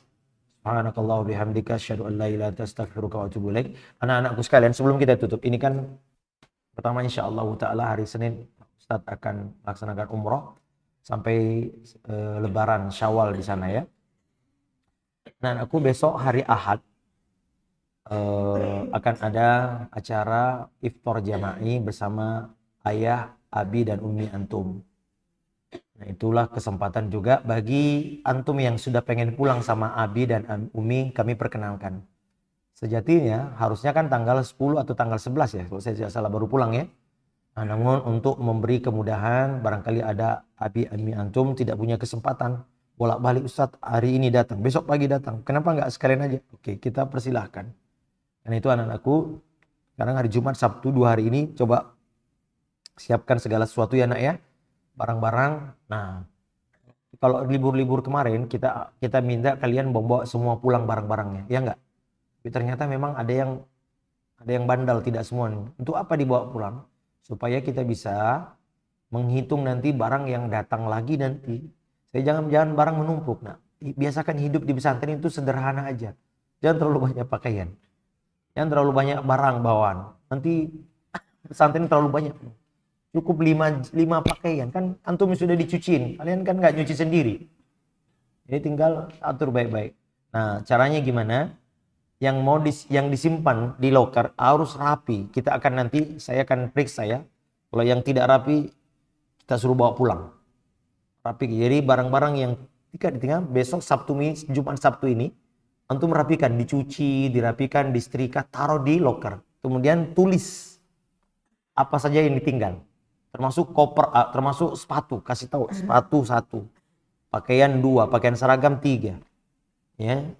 Subhanakallah bihamdika asyhadu an la ilaha illa anta astaghfiruka wa atubu ilaik. Anak-anakku sekalian, sebelum kita tutup, ini kan pertama insyaallah taala hari Senin Ustaz akan melaksanakan umroh sampai lebaran Syawal di sana ya. Nah, aku besok hari Ahad akan ada acara iftar jama'i bersama ayah, abi dan umi antum. Nah, itulah kesempatan juga bagi antum yang sudah pengen pulang sama abi dan umi, kami perkenalkan. Sejatinya harusnya kan tanggal 10 atau tanggal 11 ya, kalau saya tidak salah baru pulang ya. Nah, namun untuk memberi kemudahan, barangkali ada abi, umi antum tidak punya kesempatan bolak-balik, Ustadz hari ini datang, besok pagi datang, kenapa nggak sekalian aja? Oke, kita persilahkan. Dan itu anak-anakku, sekarang hari Jumat, Sabtu, 2 hari ini, coba siapkan segala sesuatu ya nak ya, barang-barang. Nah, kalau libur-libur kemarin kita minta kalian bawa semua pulang barang-barangnya, ya enggak? Tapi ternyata memang ada yang bandal, tidak semua nih. Untuk apa dibawa pulang? Supaya kita bisa menghitung nanti barang yang datang lagi nanti. Jangan barang menumpuk. Nah, biasakan hidup di pesantren itu sederhana aja. Jangan terlalu banyak pakaian. Jangan terlalu banyak barang bawaan. Nanti pesantren terlalu banyak. Cukup 5 pakaian. Kan antum sudah dicuciin. Kalian kan nggak nyuci sendiri. Jadi tinggal atur baik-baik. Nah, caranya gimana? Yang disimpan di loker harus rapi. Saya akan periksa ya. Kalau yang tidak rapi, kita suruh bawa pulang. Rapi. Jadi barang-barang yang ditinggal besok Jumat Sabtu ini, antum rapikan, dicuci, dirapikan, disetrika, taruh di loker. Kemudian tulis apa saja yang ditinggal. Termasuk koper, termasuk sepatu, kasih tahu sepatu 1, pakaian 2, pakaian seragam 3. Ya.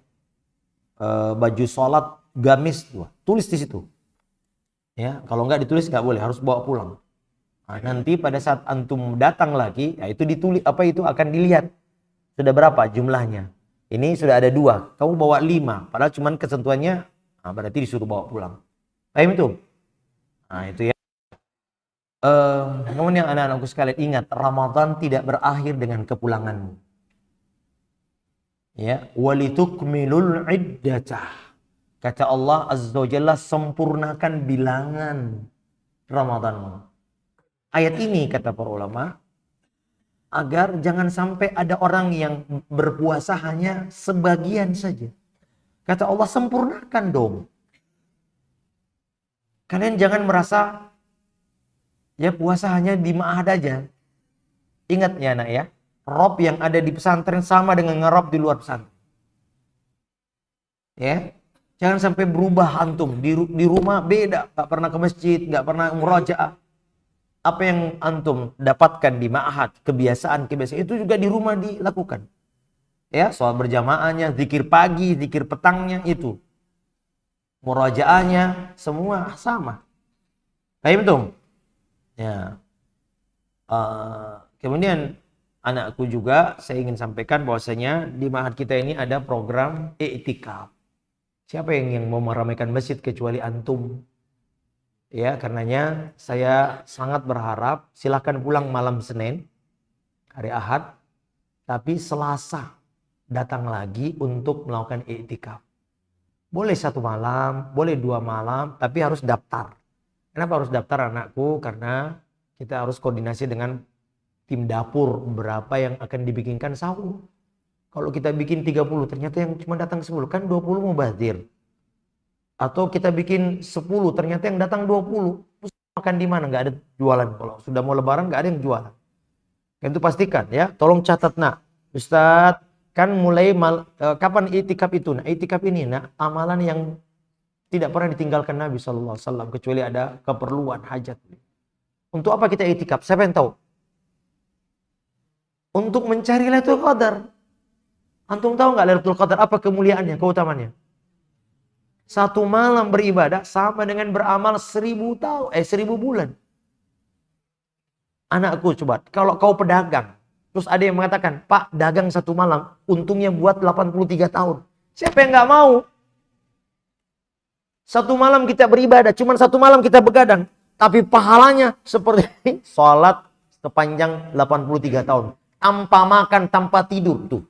baju sholat gamis tuh, tulis di situ. Ya, kalau nggak ditulis nggak boleh, harus bawa pulang. Nah, nanti pada saat antum datang lagi, ya itu ditulis apa itu akan dilihat sudah berapa jumlahnya. Ini sudah ada 2, kamu bawa 5, padahal cuman kesentuhannya, nah, berarti disuruh bawa pulang. Paham itu? Nah itu ya. Namun yang anak-anakku sekalian ingat, Ramadan tidak berakhir dengan kepulanganmu. Ya, walitukmilul iddatah. Kata Allah Azza wa Jalla, sempurnakan bilangan Ramadanmu. Ayat ini kata para ulama, agar jangan sampai ada orang yang berpuasa hanya sebagian saja. Kata Allah, sempurnakan dong. Kalian jangan merasa ya puasa hanya di ma'had aja. Ingat ya anak ya, rob yang ada di pesantren sama dengan ngerob di luar pesantren. Ya, jangan sampai berubah antum di rumah beda, nggak pernah ke masjid, nggak pernah murajaah. Apa yang antum dapatkan di ma'had, kebiasaan itu juga di rumah dilakukan. Ya, soal berjamaahnya, zikir pagi, zikir petangnya itu. Murajaahnya semua sama. Paham tuh? Ya. Kemudian anakku juga saya ingin sampaikan bahwasanya di ma'had kita ini ada program i'tikaf. Siapa yang mau meramaikan masjid kecuali antum? Ya, karenanya saya sangat berharap silakan pulang malam Senin, hari Ahad, tapi Selasa datang lagi untuk melakukan i'tikaf. Boleh 1 malam, boleh 2 malam, tapi harus daftar. Kenapa harus daftar anakku? Karena kita harus koordinasi dengan tim dapur berapa yang akan dibikinkan sahur. Kalau kita bikin 30, ternyata yang cuma datang 10, kan 20 mubazir. Atau kita bikin 10, ternyata yang datang 20. Terus makan di mana? Nggak ada jualan. Kalau sudah mau lebaran nggak ada yang jualan. Dan itu pastikan ya. Tolong catat nak. Ustadz, kan mulai kapan itikaf itu? Nah, itikaf ini nak amalan yang tidak pernah ditinggalkan Nabi SAW. Kecuali ada keperluan, hajat. Untuk apa kita itikaf? Siapa yang tahu? Untuk mencari Lailatul Qadar. Antum tahu nggak Lailatul Qadar apa kemuliaannya, keutamaannya? 1 malam beribadah sama dengan beramal 1000 tahun, 1000 bulan. Anakku coba, kalau kau pedagang, terus ada yang mengatakan, Pak, dagang 1 malam, untungnya buat 83 tahun. Siapa yang nggak mau? 1 malam kita beribadah, cuma 1 malam kita begadang, tapi pahalanya seperti sholat sepanjang 83 tahun. Tanpa makan, tanpa tidur tuh.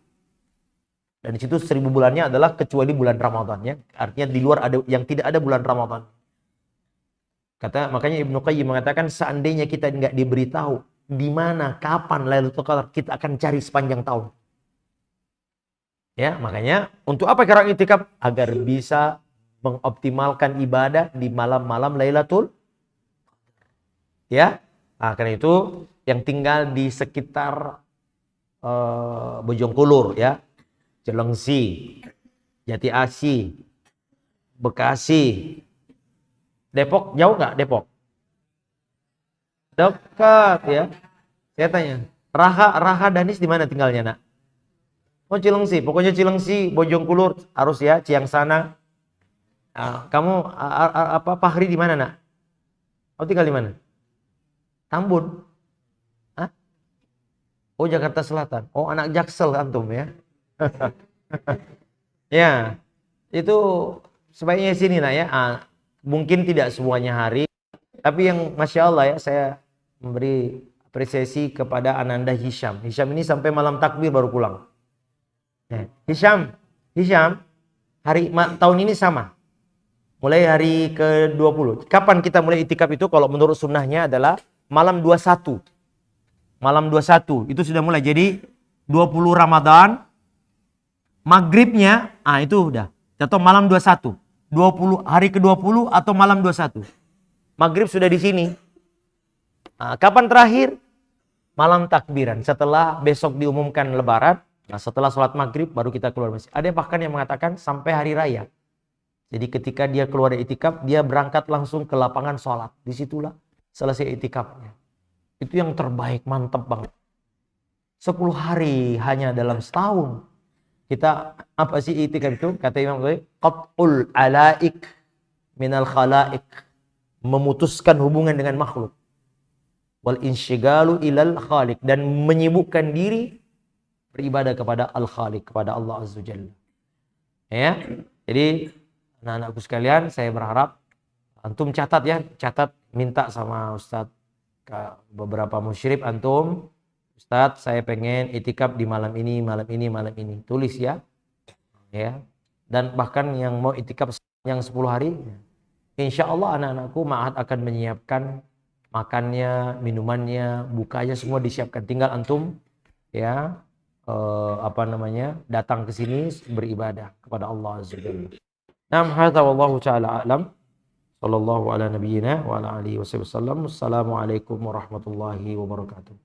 Dan di situ 1000 bulannya adalah kecuali bulan Ramadan ya. Artinya di luar ada yang tidak ada bulan Ramadan. Makanya Ibnu Qayyim mengatakan seandainya kita nggak diberitahu di mana, kapan Lailatul Qadar, kita akan cari sepanjang tahun. Ya, makanya untuk apa kita i'tikaf? Agar bisa mengoptimalkan ibadah di malam-malam Lailatul. Ya. Nah, karena itu yang tinggal di sekitar Bojongkulur ya. Cilengsi, Jati Asih, Bekasi, Depok jauh nggak Depok? Dekat ya. Saya tanya, Raha Danis di mana tinggalnya nak? Oh Cilengsi, pokoknya Cilengsi, Bojongkulur harus ya, Ciangsana. Nah, kamu Fahri di mana nak? Kamu tinggal di mana? Tambun. Hah? Oh Jakarta Selatan. Oh anak Jaksel antum ya. Ya, itu sebaiknya sini nak ya. Mungkin tidak semuanya hari, tapi yang Masya Allah ya, saya memberi apresiasi kepada Ananda Hisham. Hisham ini sampai malam takbir baru pulang. Ya. Hisham, tahun ini sama. Mulai hari ke-20. Kapan kita mulai itikaf itu? Kalau menurut sunnahnya adalah malam 21. Malam 21 itu sudah mulai. Jadi 20 Ramadan. Maghribnya, itu udah. Atau malam 21. 20, hari ke-20 atau malam 21. Maghrib sudah di sini. Kapan terakhir? Malam takbiran. Setelah besok diumumkan lebaran, setelah sholat maghrib baru kita keluar masjid. Ada bahkan yang mengatakan sampai hari raya. Jadi ketika dia keluar dari itikaf, dia berangkat langsung ke lapangan sholat. Disitulah selesai itikafnya. Itu yang terbaik, mantap banget. 10 hari hanya dalam setahun. Kita apa sih itikaf itu? Kata Imam Ghazali, qat'ul alaik minal khalaik, memutuskan hubungan dengan makhluk. Wal insyigalu ilal khaliq, dan menyibukkan diri beribadah kepada al-khaliq, kepada Allah Azza Jalla. Ya. Jadi anak-anakku sekalian, saya berharap antum catat ya, catat, minta sama Ustadz beberapa musyrik antum, Ustadz saya pengen itikaf di malam ini, malam ini, malam ini. Tulis ya. Ya. Dan bahkan yang mau itikaf yang 10 hari, insya Allah anak-anakku ma'had akan menyiapkan makannya, minumannya, bukanya semua disiapkan. Tinggal antum ya datang ke sini beribadah kepada Allah Azza Jalla. Nam hadza wallahu taala a'lam. Sallallahu ala nabiyyina wa ala alihi wasallam. Assalamualaikum warahmatullahi wabarakatuh.